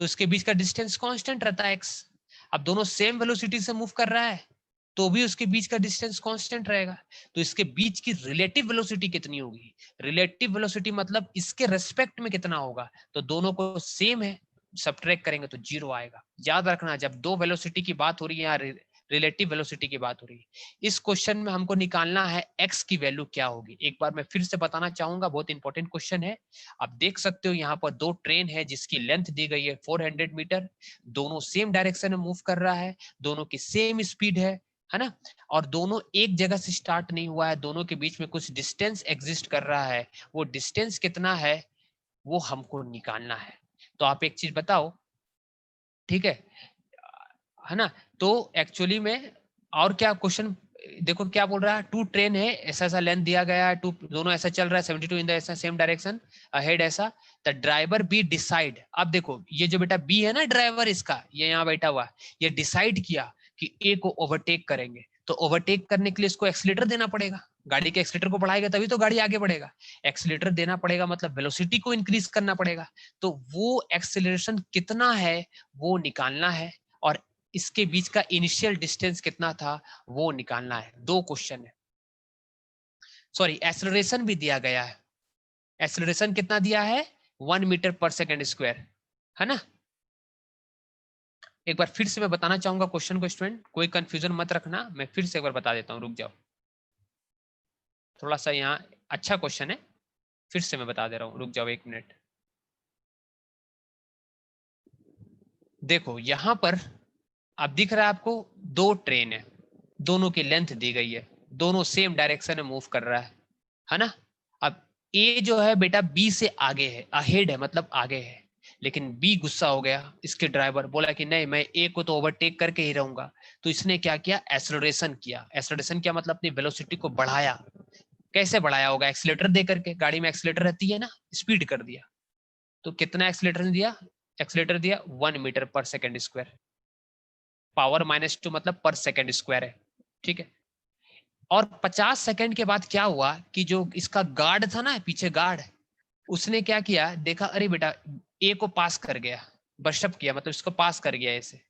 तो इसके बीच का डिस्टेंस कांस्टेंट रहता है x। अब दोनों सेम वेलोसिटी से मूव कर रहा है तो भी उसके बीच का डिस्टेंस कांस्टेंट रहेगा, तो इसके बीच की रिलेटिव वेलोसिटी कितनी होगी, रिलेटिव वेलोसिटी मतलब इसके रेस्पेक्ट में कितना होगा। तो दोनों को सेम है, सब्ट्रैक्ट करेंगे तो 0 आएगा। याद रखना जब दो वेलोसिटी की बात हो रही है या रिलेटिव वेलोसिटी की बात हो रही है, इस क्वेश्चन में हमको निकालना है x की वैल्यू क्या होगी। एक बार मैं फिर से बताना चाहूंगा, बहुत इंपॉर्टेंट क्वेश्चन है। आप देख सकते हो यहाँ पर दो ट्रेन है जिसकी लेंथ दी गई है 400 मीटर, दोनों सेम डायरेक्शन में मूव कर रहा है, दोनों की सेम स्पीड है, है ना, और दोनों एक जगह से स्टार्ट नहीं हुआ है, दोनों के बीच में कुछ डिस्टेंस एग्जिस्ट कर रहा है, वो डिस्टेंस कितना है वो हमको निकालना है। तो आप एक चीज बताओ, ठीक है ना, तो एक्चुअली में और क्या क्वेश्चन, देखो क्या बोल रहा है, टू ट्रेन है, ऐसा ऐसा लेंथ दिया गया है, टू दोनों ऐसा चल रहा है 72 इन द ऐसा सेम डायरेक्शन अहेड, ऐसा द ड्राइवर बी डिसाइड। अब देखो ये जो बेटा बी है ना ड्राइवर इसका, ये यहाँ बैठा हुआ, ये डिसाइड किया कि ए को ओवरटेक करेंगे, तो ओवरटेक करने के लिए इसको एक्सीलेटर देना पड़ेगा, गाड़ी के एक्सीलेटर को बढ़ाएगा तभी तो गाड़ी आगे बढ़ेगा, एक्सीलेटर देना पड़ेगा मतलब वेलोसिटी को इंक्रीज करना पड़ेगा, तो वो एक्सीलरेशन कितना है वो निकालना है, और इसके बीच का इनिशियल डिस्टेंस कितना था वो निकालना है। दो क्वेश्चन है, सॉरी एक्सेलरेशन भी दिया गया है, एक्सेलरेशन कितना दिया है 1 मीटर पर सेकेंड स्क्वायर, है ना। एक बार फिर से मैं बताना चाहूंगा क्वेश्चन को स्टूडेंट, कोई कंफ्यूजन मत रखना, मैं फिर से एक बार बता देता हूँ, रुक जाओ थोड़ा सा, यहाँ अच्छा क्वेश्चन है, फिर से मैं बता दे रहा हूँ, रुक जाओ 1 मिनट। देखो यहां पर अब दिख रहा है आपको, दो ट्रेन है, दोनों की लेंथ दी गई है, दोनों सेम डायरेक्शन में मूव कर रहा है ना। अब ए जो है बेटा बी से आगे है, अहेड है मतलब आगे है, लेकिन बी गुस्सा हो गया, इसके ड्राइवर बोला कि नहीं मैं ए को तो ओवरटेक करके ही रहूंगा, तो इसने क्या किया एक्सेलरेशन किया, एक्सेलरेशन किया मतलब अपनी वेलोसिटी को बढ़ाया, कैसे बढ़ाया होगा एक्सीलेटर दे करके, गाड़ी में एक्सीलेटर रहती है ना, स्पीड कर दिया, तो कितना एक्सीलेटर दिया, एक्सीलेटर दिया 1 मीटर पर सेकेंड स्क्वायर, पावर -2 मतलब पर सेकेंड स्क्वायर है, ठीक है। और 50 सेकंड के बाद क्या हुआ कि जो इसका गार्ड था ना पीछे गार्ड, उसने क्या किया, देखा अरे बेटा ए को पास कर गया, बशअप किया मतलब इसको पास कर गया ऐसे,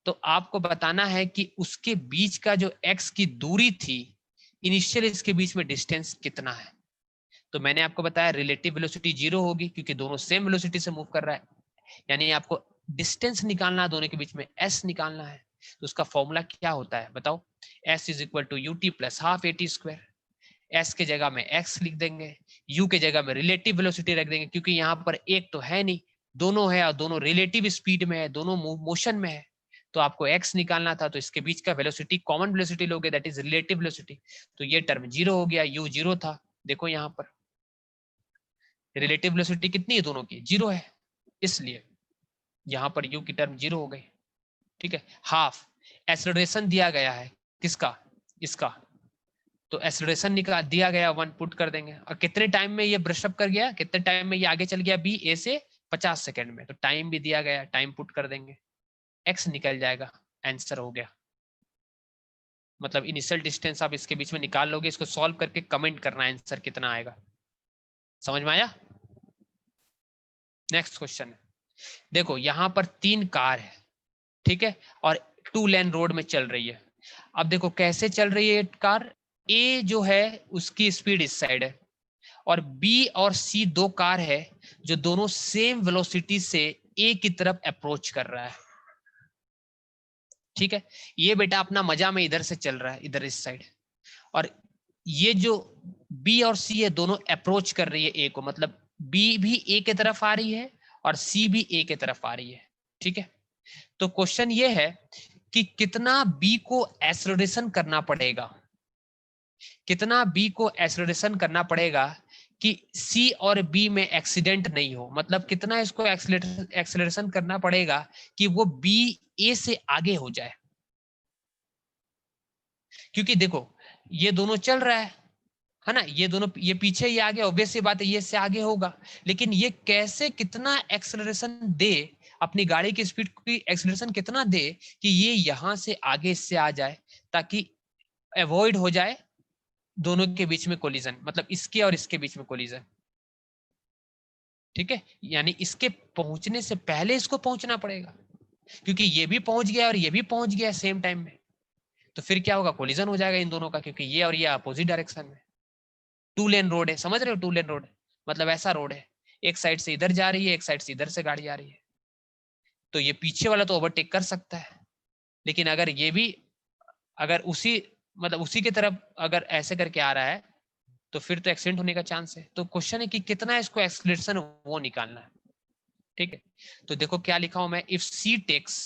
तो आपको बताना है कि उसके बीच का जो एक्स की दूरी थी इनिशियल, इसके बीच में डिस्टेंस कितना है। तो मैंने आपको बताया रिलेटिव वेलोसिटी 0 होगी क्योंकि दोनों सेम वेलोसिटी से मूव कर रहा है, यानी आपको डिस्टेंस निकालना है दोनों के बीच में, एस निकालना है, तो उसका फॉर्मूला क्या होता है बताओ, S is equal to U T plus half A T square, S के जगह में एक्स लिख देंगे, यू के जगह में रिलेटिव वेलोसिटी रख देंगे, क्योंकि यहाँ पर एक तो है नहीं, दोनों है और दोनों रिलेटिव स्पीड में है, दोनों मोशन में है, तो आपको एक्स निकालना था, तो इसके बीच का वेलोसिटी कॉमन वेलोसिटी लोगे, दैट इज रिलेटिव वेलोसिटी, तो ये टर्म 0 हो गया, यू 0 था, देखो यहाँ पर रिलेटिव वेलोसिटी कितनी है दोनों की 0 है, इसलिए यहाँ पर यू की टर्म 0 हो गई, ठीक है। हाफ एक्सेलरेशन दिया गया है किसका, इसका, तो एक्सेलरेशन निकाल दिया गया 1 पुट कर देंगे, और कितने टाइम में ये ब्रश अप कर गया, कितने टाइम में ये आगे चल गया बी ए से 50 सेकंड में, तो टाइम भी दिया गया, टाइम पुट कर देंगे, एक्स निकल जाएगा, आंसर हो गया। मतलब इनिशियल डिस्टेंस आप इसके बीच में निकाल लोगे, इसको सॉल्व करके कमेंट करना आंसर कितना आएगा, समझ में आया। नेक्स्ट क्वेश्चन है, देखो यहां पर 3 कार है, ठीक है, और 2 लेन रोड में चल रही है। अब देखो कैसे चल रही है कार, ए जो है उसकी स्पीड इस साइड है, और बी और सी दो कार है जो दोनों सेम वेलोसिटी से ए की तरफ अप्रोच कर रहा है, ठीक है। ये बेटा अपना मजा में इधर से चल रहा है, इधर इस साइड, और ये जो बी और सी है दोनों अप्रोच कर रही है ए को, मतलब बी भी ए के तरफ आ रही है और सी भी ए के तरफ आ रही है, ठीक है। तो क्वेश्चन ये है कि कितना बी को एक्सेलरेशन करना पड़ेगा, कितना बी को एक्सेलरेशन करना पड़ेगा कि सी और बी में एक्सीडेंट नहीं हो, मतलब कितना इसको एक्सेलरेशन करना पड़ेगा कि वो बी ए से आगे हो जाए, क्योंकि देखो ये दोनों चल रहा है ना, ये दोनों, ये पीछे ये आगे, ऑब्वियस सी बात है ये से आगे होगा, लेकिन ये कैसे कितना एक्सेलरेशन दे, अपनी गाड़ी की स्पीड की एक्सेलरेशन कितना दे कि ये यहां से आगे इससे आ जाए, ताकि अवॉइड हो जाए दोनों के बीच में कोलिजन, मतलब इसके और इसके बीच में कोलिजन, ठीक है। यानी इसके पहुंचने से पहले इसको पहुंचना पड़ेगा, क्योंकि ये भी पहुंच गया और ये भी पहुंच गया सेम टाइम में, तो फिर क्या होगा, कोलिजन हो जाएगा इन दोनों का, क्योंकि ये और ये अपोजिट डायरेक्शन में, 2 लेन रोड है, समझ रहे हो, 2 लेन रोड मतलब ऐसा रोड है, एक साइड से इधर जा रही है, एक साइड से इधर से गाड़ी आ रही है, तो ये पीछे वाला तो ओवरटेक कर सकता है, लेकिन अगर ये भी अगर उसी मतलब उसी की तरफ अगर ऐसे करके आ रहा है तो फिर तो एक्सीडेंट होने का चांस है, तो क्वेश्चन है कि कितना इसको एक्सीलरेशन वो निकालना है, ठीक है। तो देखो क्या लिखा हूं मैं, if C takes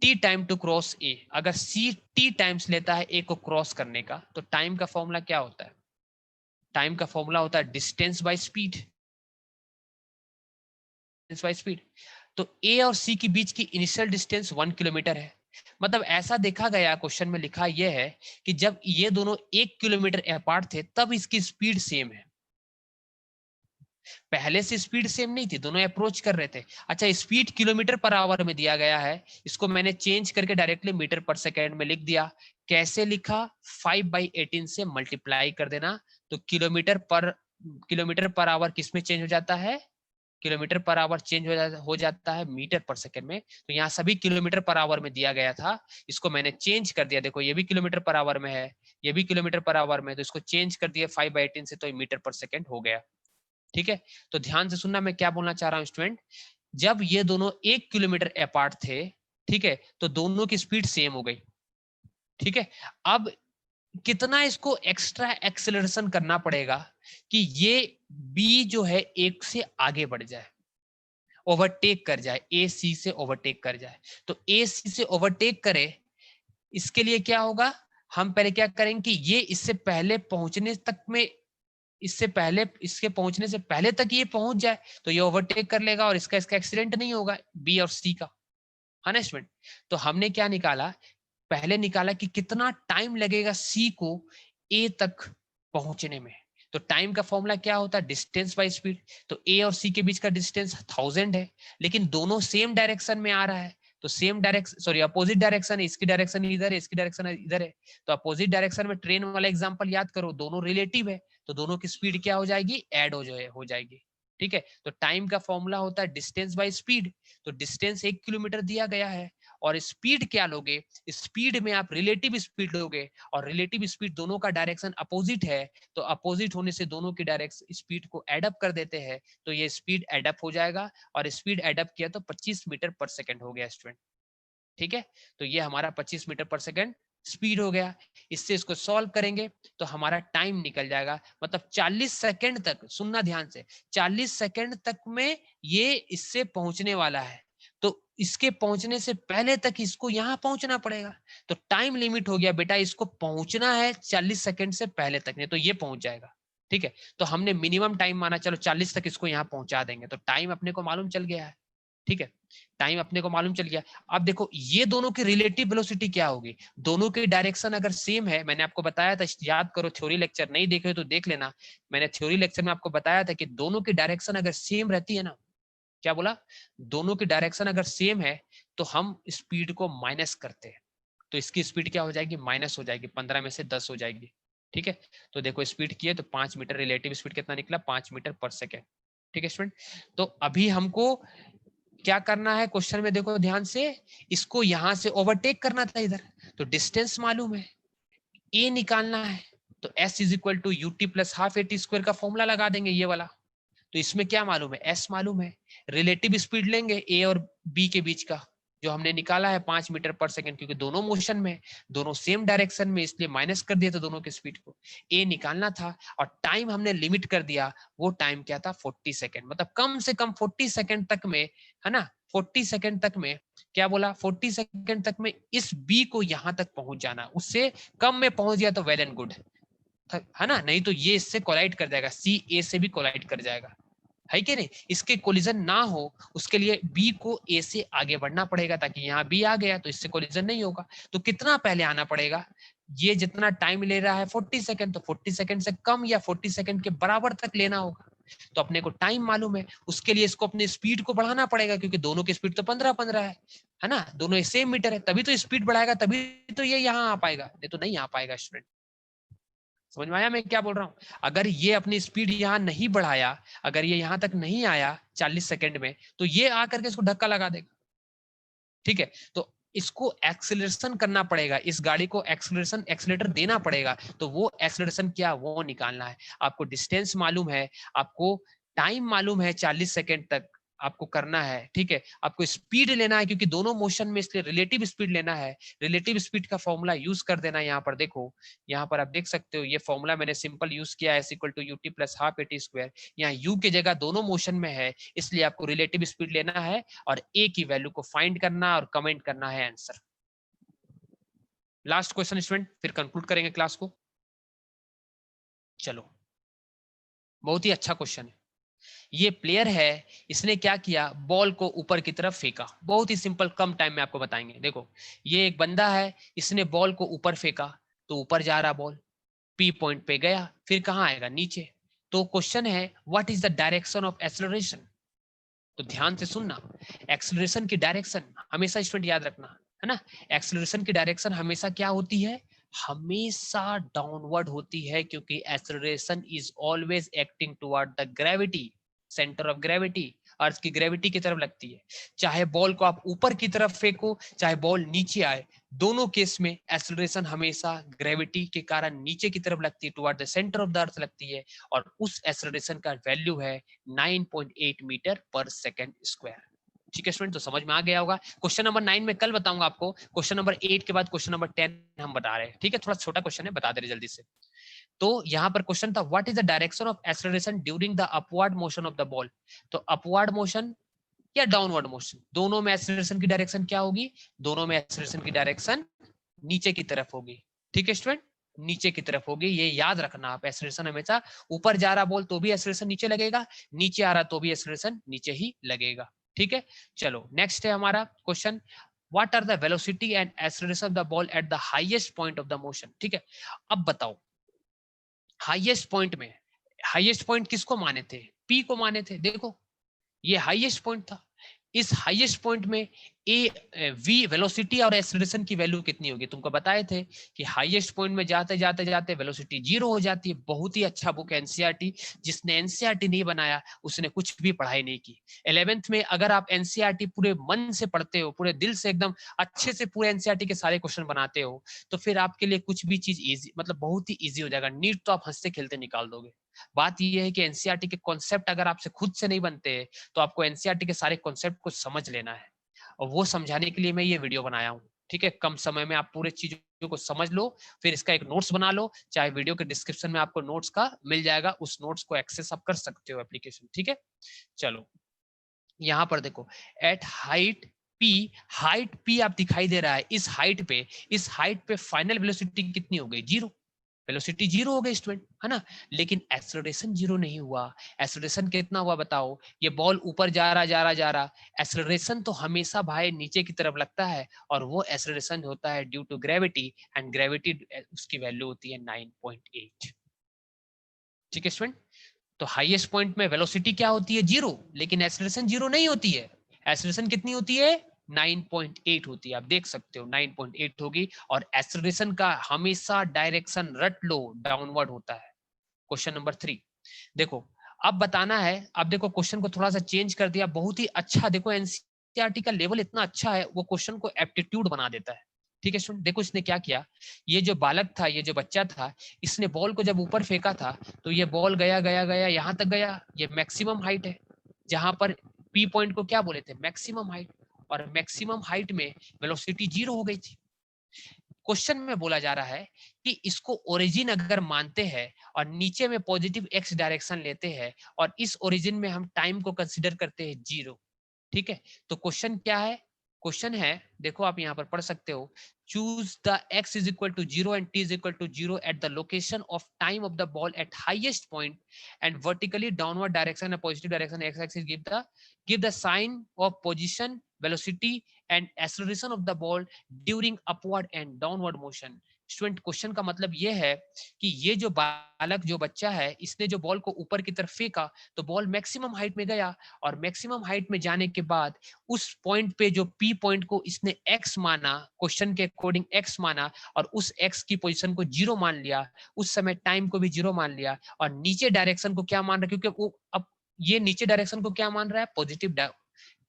t time to cross a, अगर c t टाइम्स लेता है a को क्रॉस करने का, तो टाइम का फॉर्मूला क्या होता है? टाइम का फॉर्मूला होता है distance by speed, by speed. तो a और c के बीच की इनिशियल डिस्टेंस 1 किलोमीटर है। मतलब ऐसा देखा गया, क्वेश्चन में लिखा यह है कि जब ये दोनों 1 किलोमीटर अपार्ट थे तब इसकी स्पीड सेम है। पहले से स्पीड सेम नहीं थी, दोनों अप्रोच कर रहे थे। अच्छा, स्पीड किलोमीटर पर आवर में दिया गया है, इसको मैंने चेंज करके डायरेक्टली मीटर पर सेकेंड में लिख दिया। कैसे लिखा? 5/18 से मल्टीप्लाई कर देना, तो किलोमीटर पर आवर किस में चेंज हो जाता है? किलोमीटर पर आवर चेंज हो जाता है मीटर पर सेकंड में। तो यहाँ सभी किलोमीटर पर आवर में दिया गया था, इसको मैंने चेंज कर दिया। देखो ये भी किलोमीटर पर आवर में है, ये भी किलोमीटर पर आवर में, तो इसको चेंज कर दिया 5/18 से, तो मीटर पर सेकंड हो गया। ठीक है, तो ध्यान से सुनना मैं क्या बोलना चाह रहा हूँ स्टूडेंट। जब ये दोनों 1 किलोमीटर अपार्ट थे, ठीक है, तो दोनों की स्पीड सेम हो गई। ठीक है, अब कितना इसको एक्स्ट्रा एक्सेलरेशन करना पड़ेगा कि ये बी जो है एक से आगे बढ़ जाए, ओवरटेक कर जाए, ए सी से ओवरटेक कर जाए। तो ए सी से ओवरटेक करे, इसके लिए क्या होगा? हम पहले क्या करेंगे कि ये इससे पहले पहुंचने तक में, इसके पहुंचने से पहले तक ये पहुंच जाए, तो ये ओवरटेक कर लेगा और इसका एक्सीडेंट नहीं होगा, बी और सी का। है ना स्टूडेंट? तो हमने क्या निकाला? पहले निकाला कि कितना टाइम लगेगा सी को ए तक पहुंचने में। तो टाइम का फॉर्मूला क्या होता है? Distance by speed. तो ए और सी के बीच का डिस्टेंस 1000 है, लेकिन दोनों सेम डायरेक्शन में आ रहा है, तो same direction, sorry opposite direction है। इसकी डायरेक्शन इधर है, इसकी डायरेक्शन इधर है, तो अपोजिट डायरेक्शन में ट्रेन वाला एग्जांपल याद करो, दोनों रिलेटिव है, तो दोनों की स्पीड क्या हो जाएगी? ऐड हो जाएगी। ठीक है, तो टाइम का फॉर्मूला होता है डिस्टेंस बाय स्पीड। तो डिस्टेंस 1 किलोमीटर दिया गया है, और स्पीड क्या लोगे? स्पीड में आप रिलेटिव स्पीड लोगे, और रिलेटिव स्पीड दोनों का डायरेक्शन अपोजिट है, तो अपोजिट होने से दोनों की डायरेक्शन स्पीड को एडअप कर देते हैं, तो ये स्पीड एडअप हो जाएगा, और स्पीड एडअप किया तो 25 मीटर पर सेकंड हो गया स्टूडेंट। ठीक है, तो ये हमारा 25 मीटर पर सेकंड स्पीड हो गया। इससे इसको सॉल्व करेंगे तो हमारा टाइम निकल जाएगा, मतलब 40 सेकंड तक, सुनना ध्यान से, 40 सेकंड तक में ये इससे पहुंचने वाला है, तो इसके पहुंचने से पहले तक इसको यहां पहुंचना पड़ेगा। तो टाइम लिमिट हो गया बेटा, इसको पहुंचना है 40 सेकंड से पहले तक, नहीं तो ये पहुंच जाएगा। ठीक है, तो हमने मिनिमम टाइम माना, चलो 40 तक इसको यहाँ पहुंचा देंगे, तो टाइम अपने को मालूम चल गया है। ठीक है, टाइम अपने को मालूम चल गया। अब देखो ये दोनों की रिलेटिव वेलोसिटी क्या होगी? दोनों की डायरेक्शन अगर सेम है, मैंने आपको बताया था, याद करो, थ्योरी लेक्चर नहीं देखे तो देख लेना, मैंने थ्योरी लेक्चर में आपको बताया था कि दोनों की डायरेक्शन अगर सेम रहती है ना, क्या बोला? दोनों की डायरेक्शन अगर सेम है तो हम स्पीड को माइनस करते हैं, तो इसकी स्पीड क्या हो जाएगी? माइनस हो जाएगी, 15 में से 10 हो जाएगी। ठीक है, तो देखो स्पीड की है तो 5 मीटर, रिलेटिव स्पीड कितना निकला? 5 मीटर पर सेकेंड। ठीक है स्टूडेंट, तो अभी हमको क्या करना है क्वेश्चन में? देखो ध्यान से, इसको यहां से ओवरटेक करना था इधर, तो डिस्टेंस मालूम है, ए निकालना है, तो s is equal to U T plus half A T square का फॉर्मूला लगा देंगे ये वाला। तो इसमें क्या मालूम है? s मालूम है, रिलेटिव स्पीड लेंगे ए और बी के बीच का, जो हमने निकाला है 5 मीटर पर सेकंड, क्योंकि दोनों मोशन में, दोनों सेम डायरेक्शन में, इसलिए माइनस कर दिया था दोनों की स्पीड को। ए निकालना था, और टाइम हमने लिमिट कर दिया, वो टाइम क्या था? 40 सेकंड, मतलब कम से कम 40 सेकंड तक में, है ना, 40 सेकंड तक में, क्या बोला? 40 सेकंड तक में इस बी को यहां तक पहुंच जाना, उससे कम में पहुंच गया तो वेल एंड गुड, है ना, नहीं तो ये इससे कोलाइड कर जाएगा, सी ए से भी कोलाइड कर जाएगा, है कि नहीं? इसके कोलिजन ना हो उसके लिए बी को ए से आगे बढ़ना पड़ेगा, ताकि यहाँ बी आ गया तो इससे कोलिजन नहीं होगा। तो कितना पहले आना पड़ेगा? ये जितना टाइम ले रहा है 40 सेकंड, तो 40 सेकंड से कम या 40 सेकंड के बराबर तक लेना होगा। तो अपने को टाइम मालूम है, उसके लिए इसको अपनी स्पीड को बढ़ाना पड़ेगा, क्योंकि दोनों की स्पीड तो 15-15 है ना, दोनों सेम मीटर है, तभी तो स्पीड बढ़ाएगा, तभी तो ये यहाँ आ पाएगा, नहीं तो नहीं आ पाएगा स्टूडेंट। समझ में आया मैं क्या बोल रहा हूँ? अगर ये अपनी स्पीड यहाँ नहीं बढ़ाया, अगर ये यहाँ तक नहीं आया 40 सेकंड में, तो ये आकर के इसको धक्का लगा देगा। ठीक है, तो इसको एक्सेलरेशन करना पड़ेगा, इस गाड़ी को एक्सेलेटर देना पड़ेगा, तो वो एक्सेलरेशन क्या, वो निकालना है। आपको डिस्टेंस मालूम है, आपको टाइम मालूम है 40 सेकंड तक, आपको करना है, ठीक है, आपको स्पीड लेना है क्योंकि दोनों मोशन में, इसलिए रिलेटिव स्पीड लेना है। रिलेटिव स्पीड का फॉर्मूला यूज कर देना है। यहाँ पर देखो, यहाँ पर आप देख सकते हो ये फॉर्मूला मैंने सिंपल यूज किया है, = ut + ½ at²। यहाँ u की जगह दोनों मोशन में है, इसलिए आपको रिलेटिव स्पीड लेना है और a की वैल्यू को फाइंड करना और कमेंट करना है आंसर। लास्ट क्वेश्चन स्टूडेंट, फिर कंक्लूड करेंगे क्लास को। चलो, बहुत ही अच्छा क्वेश्चन है। ये प्लेयर है, इसने क्या किया, बॉल को ऊपर की तरफ फेंका। बहुत ही सिंपल, कम टाइम में आपको बताएंगे। देखो, ये एक बंदा है, इसने बॉल को ऊपर फेंका, तो ऊपर जा रहा बॉल, पी पॉइंट पे गया, फिर कहाँ आएगा, नीचे। तो क्वेश्चन है what is the direction of acceleration. तो ध्यान से सुनना, एक्सेलरेशन की डायरेक्शन हमेशा स्टूडेंट याद रखना, है ना। एक्सेलरेशन की डायरेक्शन हमेशा क्या होती है, हमेशा डाउनवर्ड होती है, क्योंकि acceleration is always acting toward the gravity, centre of gravity, earth की ग्रेविटी की तरफ लगती है। चाहे बॉल को आप ऊपर की तरफ फेंको, चाहे बॉल नीचे आए, दोनों केस में एक्सेलरेशन हमेशा ग्रेविटी के कारण नीचे की तरफ लगती है, toward the centre of the earth लगती है, और उस एक्सेलरेशन का वैल्यू है 9.8 मीटर पर सेकेंड स्क्वायर। ठीक है स्टूडेंट, तो समझ में आ गया होगा। क्वेश्चन नंबर 9 में कल बताऊंगा आपको, क्वेश्चन नंबर 8 के बाद क्वेश्चन नंबर 10 हम बता रहे हैं, ठीक है। थोड़ा छोटा क्वेश्चन है, बता दे रहे जल्दी से। तो यहाँ पर क्वेश्चन था what is the direction of acceleration during the upward motion of the ball. तो अपवर्ड मोशन या डाउनवर्ड मोशन, दोनों में एक्सेलरेशन की डायरेक्शन क्या होगी, दोनों में एक्सेलरेशन की डायरेक्शन नीचे की तरफ होगी। ठीक है स्टूडेंट, नीचे की तरफ होगी, ये याद रखना आप। एक्सेलरेशन हमेशा ऊपर जा रहा बॉल तो भी एक्सेलरेशन नीचे लगेगा, नीचे आ रहा तो भी एक्सेलरेशन नीचे ही लगेगा। ठीक है, चलो नेक्स्ट है हमारा question, what are the velocity and acceleration of the ball at the highest point of the motion. ठीक है, अब बताओ, हाईएस्ट पॉइंट में, हाईएस्ट पॉइंट किसको माने थे, पी को माने थे। देखो, ये हाईएस्ट पॉइंट था, इस हाईएस्ट पॉइंट में ए वी वेलोसिटी और एक्सेलरेशन की वैल्यू कितनी होगी, तुमको बताए थे कि हाईएस्ट पॉइंट में जाते जाते जाते वेलोसिटी 0 हो जाती है। बहुत ही अच्छा बुक एनसीईआरटी, जिसने एनसीईआरटी नहीं बनाया उसने कुछ भी पढ़ाई नहीं की। 11th में अगर आप एनसीईआरटी पूरे मन से पढ़ते हो, पूरे दिल से एकदम अच्छे से पूरे एनसीईआरटी के सारे क्वेश्चन बनाते हो, तो फिर आपके लिए कुछ भी चीज इजी, मतलब बहुत ही इजी हो जाएगा। नीट तो आप हंसते खेलते निकाल दोगे। बात यह है कि एनसीईआरटी के कॉन्सेप्ट अगर आपसे खुद से नहीं बनते, तो आपको एनसीईआरटी के सारे कॉन्सेप्ट को समझ लेना है, और वो समझाने के लिए मैं ये वीडियो बनाया हूँ। ठीक है, कम समय में आप पूरे चीजों को समझ लो, फिर इसका एक नोट्स बना लो, चाहे वीडियो के डिस्क्रिप्शन में आपको नोट्स का मिल जाएगा, उस नोट्स को एक्सेस आप कर सकते हो एप्लीकेशन। ठीक है, चलो यहाँ पर देखो, at height P, height P आप दिखाई दे रहा है, इस हाइट पे फाइनल वेलोसिटी कितनी हो गई, 0। वेलोसिटी 0 हो गई स्टूडेंट, है ना। लेकिन एक्सेलरेशन 0 नहीं हुआ। एक्सेलरेशन कितना हुआ बताओ, ये बॉल ऊपर जा रहा जा रहा जा रहा, एक्सेलरेशन तो हमेशा भाई नीचे की तरफ लगता है, और वो एक्सेलरेशन होता है due to gravity, and gravity उसकी वैल्यू होती है 9.8। ठीक है स्टूडेंट, तो हाईएस्ट पॉइंट में वेलोसिटी क्या होती है, 0, लेकिन एक्सेलरेशन 0 नहीं होती है। एक्सेलरेशन कितनी होती है, 9.8 होती है। आप देख सकते हो 9.8 होगी, और एक्सेलरेशन का हमेशा डायरेक्शन रट लो, डाउनवर्ड होता है। क्वेश्चन नंबर 3 देखो, अब बताना है। अब देखो, क्वेश्चन को थोड़ा सा चेंज कर दिया, बहुत ही अच्छा। देखो, एनसीईआरटी का लेवल इतना अच्छा है, वो क्वेश्चन को एप्टीट्यूड बना देता है। ठीक है स्टूडेंट, देखो इसने क्या किया, ये जो बालक था, ये जो बच्चा था, इसने बॉल को जब ऊपर फेंका था, तो ये बॉल गया गया गया यहां तक गया, ये मैक्सिमम हाइट है, जहां पर पी पॉइंट को क्या बोले थे, मैक्सिमम हाइट, और मैक्सिमम हाइट में वेलोसिटी 0 हो गई थी। क्वेश्चन में बोला जा रहा है कि इसको ओरिजिन अगर मानते हैं, और नीचे में पॉजिटिव एक्स डायरेक्शन लेते हैं, और इस ओरिजिन में हम टाइम को कंसीडर करते हैं 0। ठीक है, तो क्वेश्चन क्या है, क्वेश्चन है, देखो आप यहाँ पर पढ़ सकते हो, choose the x is equal to 0 and t is equal to 0 at the location of time of the ball at highest point and vertically downward direction and positive direction x axis, give the sign of position, velocity and acceleration of the ball during upward and downward motion. Student, question का मतलब ये है कि ये जो बालक, जो बच्चा है, इसने जो बॉल को ऊपर की तरफ फेंका, तो बॉल मैक्सिमम हाइट में गया, और मैक्सिमम हाइट में जाने के बाद उस पॉइंट पे, जो पी पॉइंट को इसने एक्स माना, क्वेश्चन के अकॉर्डिंग एक्स माना, और उस एक्स की पोजीशन को 0 मान लिया, उस समय टाइम को भी 0 मान लिया, और नीचे डायरेक्शन को क्या मान रहा है, क्योंकि वो अब ये नीचे डायरेक्शन को क्या मान रहा है,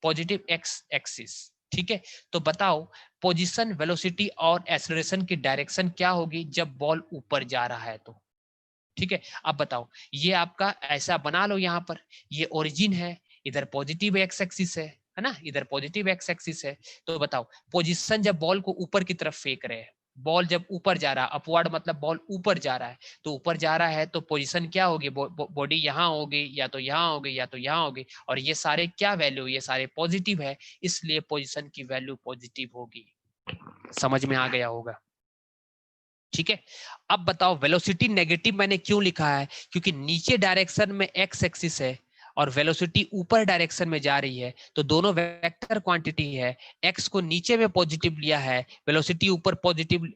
पॉजिटिव एक्स एक्सिस। ठीक है, तो बताओ पोजीशन, वेलोसिटी और एक्सेलरेशन की डायरेक्शन क्या होगी जब बॉल ऊपर जा रहा है तो। ठीक है, अब बताओ, ये आपका ऐसा बना लो, यहाँ पर ये ओरिजिन है, इधर पॉजिटिव एक्स एक्सिस है ना, इधर पॉजिटिव एक्स एक्सिस है। तो बताओ पोजीशन जब बॉल को ऊपर की तरफ फेंक रहे हैं, बॉल जब ऊपर जा रहा है, अपवर्ड मतलब बॉल ऊपर जा रहा है, तो ऊपर जा रहा है तो पोजीशन क्या होगी, बॉडी यहाँ होगी या तो यहाँ होगी या तो यहाँ होगी, और ये सारे क्या वैल्यू, ये सारे पॉजिटिव है, इसलिए पोजीशन की वैल्यू पॉजिटिव होगी। समझ में आ गया होगा, ठीक है। अब बताओ वेलोसिटी नेगेटिव मैंने क्यों लिखा है, क्योंकि नीचे डायरेक्शन में एक्स एक्सिस है और वेलोसिटी ऊपर डायरेक्शन में जा रही है, तो दोनों वेक्टर क्वांटिटी है। एक्स को नीचे में पॉजिटिव लिया है, वेलोसिटी ऊपर पॉजिटिव,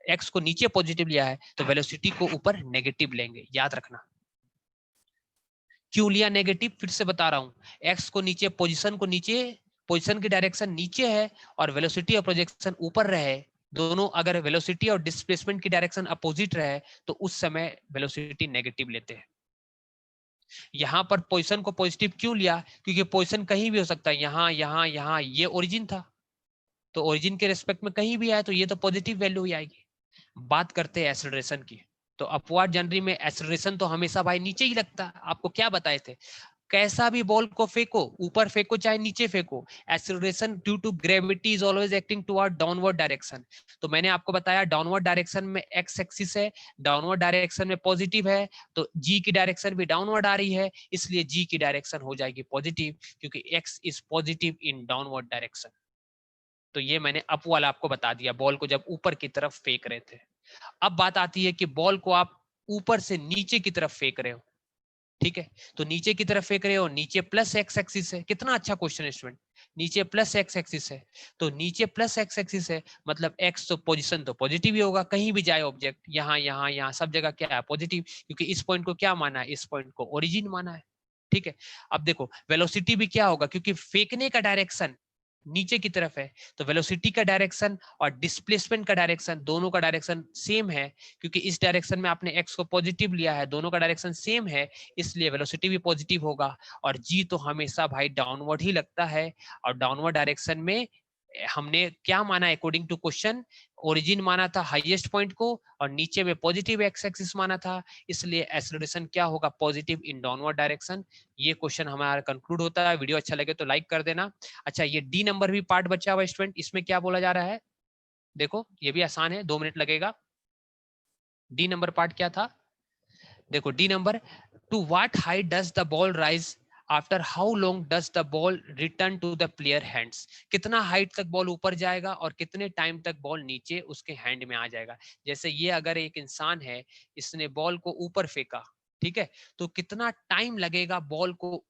एक्स को नीचे पॉजिटिव लिया है तो वेलोसिटी को ऊपर नेगेटिव लेंगे, याद रखना। क्यों लिया नेगेटिव, फिर से बता रहा हूं, एक्स को नीचे, पोजीशन की डायरेक्शन नीचे है और वेलोसिटी और प्रोजेक्शन ऊपर रहे, दोनों अगर वेलोसिटी और डिस्प्लेसमेंट की डायरेक्शन अपोजिट रहे तो उस समय वेलोसिटी नेगेटिव लेते हैं। यहां पर पोजीशन को पॉजिटिव क्यों लिया, क्योंकि पोजीशन कहीं भी हो सकता है, यहाँ यहाँ यहाँ, ये ओरिजिन था, तो ओरिजिन के रिस्पेक्ट में कहीं भी आए तो ये तो पॉजिटिव वैल्यू ही आएगी। बात करते हैं एक्सेलरेशन की, तो अपवर्ड जनरी में एक्सेलरेशन तो हमेशा भाई नीचे ही लगता है। आपको क्या बताए थे, कैसा भी बॉल को फेंको, ऊपर फेंको चाहे नीचे फेंको, acceleration due to gravity is always acting toward downward direction. तो मैंने आपको बताया डाउनवर्ड डायरेक्शन में एक्स एक्सिस है, डाउनवर्ड डायरेक्शन में पॉजिटिव है, तो जी की डायरेक्शन भी डाउनवर्ड आ रही है, इसलिए जी की डायरेक्शन हो जाएगी पॉजिटिव, क्योंकि x is positive in downward direction. तो ये मैंने अप वाला आपको बता दिया, बॉल को जब ऊपर की तरफ फेंक रहे थे। अब बात आती है कि बॉल को आप ऊपर से नीचे की तरफ फेंक रहे हो, ठीक है, तो नीचे की तरफ फेंक रहे हो, नीचे प्लस एक्स एक्सिस है, कितना अच्छा क्वेश्चन है स्टूडेंट, नीचे प्लस एक्स एक्सिस है, तो नीचे प्लस एक्स एक्सिस है मतलब एक्स तो पोजीशन तो पॉजिटिव ही होगा, कहीं भी जाए ऑब्जेक्ट, यहाँ यहाँ यहाँ सब जगह क्या है, पॉजिटिव, क्योंकि इस पॉइंट को क्या माना है, इस पॉइंट को ओरिजिन माना है, ठीक है। अब देखो वेलोसिटी भी क्या होगा, क्योंकि फेंकने का डायरेक्शन नीचे की तरफ है, तो वेलोसिटी का डायरेक्शन और डिस्प्लेसमेंट का डायरेक्शन, दोनों का डायरेक्शन सेम है, क्योंकि इस डायरेक्शन में आपने एक्स को पॉजिटिव लिया है, दोनों का डायरेक्शन सेम है, इसलिए वेलोसिटी भी पॉजिटिव होगा। और जी तो हमेशा भाई डाउनवर्ड ही लगता है, और डाउनवर्ड डायरेक्शन में हमने क्या माना अकॉर्डिंग टू क्वेश्चन, ओरिजिन माना था हाईएस्ट पॉइंट को, और नीचे में पॉजिटिव एक्स एक्सिस माना था, इसलिए एक्सेलरेशन क्या होगा, पॉजिटिव इन डाउनवर्ड डायरेक्शन। ये क्वेश्चन हमारा कंक्लूड होता है। वीडियो अच्छा लगे तो लाइक कर देना। अच्छा ये डी नंबर भी पार्ट बचा हुआ स्टूडेंट, इसमें क्या बोला जा रहा है, देखो ये भी आसान है, 2 मिनट लगेगा। डी नंबर पार्ट क्या था, देखो D number, to what height does the ball rise after how long does the ball return to the player hands, कितना हाइट तक बॉल ऊपर जाएगा और कितने टाइम तक बॉल नीचे उसके हैंड में आ जाएगा। जैसे ये अगर एक इंसान है, इसने बॉल को ऊपर फेंका, ठीक है, तो कितना टाइम लगेगा बॉल को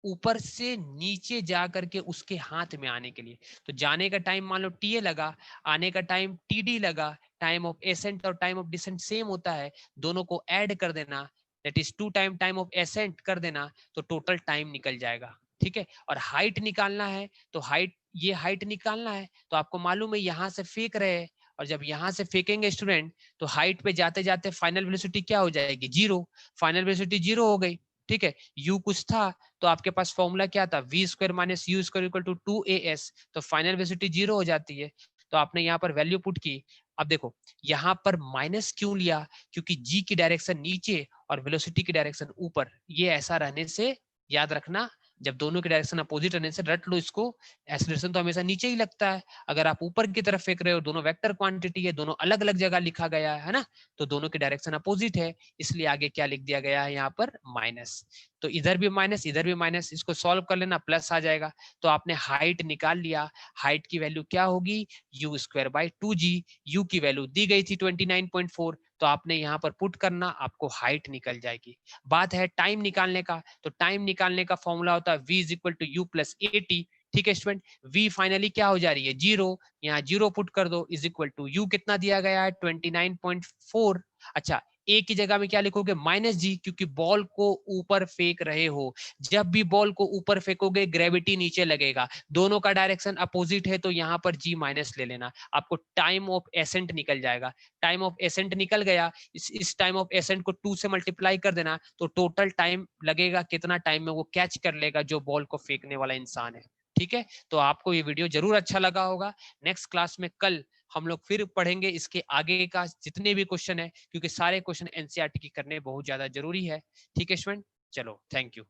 ऊपर से नीचे जा करके उसके हाथ में आने के लिए। तो जाने का टाइम मान लो टी ए लगा, आने का टाइम टी डी लगा, टाइम ऑफ एसेंट और टाइम ऑफ डिसेंट सेम होता है, दोनों को ऐड कर देना, that is 2 time time of accent कर देना, तो टोटल टाइम निकल जाएगा, ठीक है। और हाइट निकालना है, तो हाइट, ये हाइट निकालना है, तो आपको मालूम है यहाँ से फेंक रहे हैं, और जब यहाँ से फेंकेंगे स्टूडेंट, तो हाइट पे जाते जाते फाइनल वेलोसिटी क्या हो जाएगी, जीरो, फाइनल वेलोसिटी जीरो हो गई, ठीक है। यू कुछ था, तो आपके पास फॉर्मूला क्या था, V square minus U square equal to 2as, तो फाइनल वेलोसिटी जीरो हो जाती है। तो आपने यहाँ पर वैल्यू पुट की। अब देखो यहाँ पर माइनस क्यों लिया, क्योंकि जी की डायरेक्शन नीचे और वेलोसिटी की डायरेक्शन ऊपर, ये ऐसा रहने से याद रखना, जब दोनों की डायरेक्शन अपोजिट रहने से रट लो इसको, एक्सेलरेशन तो हमेशा नीचे ही लगता है। अगर आप ऊपर की तरफ फेंक रहे हो, दोनों वेक्टर क्वांटिटी है, दोनों अलग अलग जगह लिखा गया है ना, तो दोनों की डायरेक्शन अपोजिट है, इसलिए आगे क्या लिख दिया गया है यहाँ पर माइनस। तो इधर भी माइनस इधर भी माइनस, इसको सॉल्व कर लेना, प्लस आ जाएगा। तो आपने हाइट निकाल लिया, हाइट की वैल्यू क्या होगी, you square by 2g, you की वैल्यू दी गई थी 29.4, तो आपने यहाँ पर पुट करना, आपको हाइट निकल जाएगी। बात है टाइम निकालने का, तो टाइम निकालने का फॉर्मूला होता है v is equal to U plus 80, ठीक है स्टूडेंट। v फाइनली क्या हो जा रही है, जीरो, यहाँ जीरो पुट कर दो, इज इक्वल टू यू कितना दिया गया है 29.4। अच्छा ए की जगह में क्या लिखोगे, माइनस जी, क्योंकि बॉल को ऊपर फेंक रहे हो, जब भी बॉल को ऊपर फेंकोगे ग्रेविटी नीचे लगेगा, दोनों का डायरेक्शन अपोजिट है, तो यहाँ पर जी माइनस ले लेना, आपको टाइम ऑफ एसेंट निकल जाएगा। टाइम ऑफ एसेंट निकल गया, इस टाइम ऑफ एसेंट को 2 से मल्टीप्लाई कर देना, तो टोटल टाइम लगेगा, कितना टाइम में वो कैच कर लेगा जो बॉल को फेंकने वाला इंसान है, ठीक है। तो आपको ये वीडियो जरूर अच्छा लगा होगा। नेक्स्ट क्लास में कल हम लोग फिर पढ़ेंगे इसके आगे का जितने भी क्वेश्चन है, क्योंकि सारे क्वेश्चन एनसीईआरटी की करने बहुत ज्यादा जरूरी है, ठीक है स्टूडेंट। चलो थैंक यू।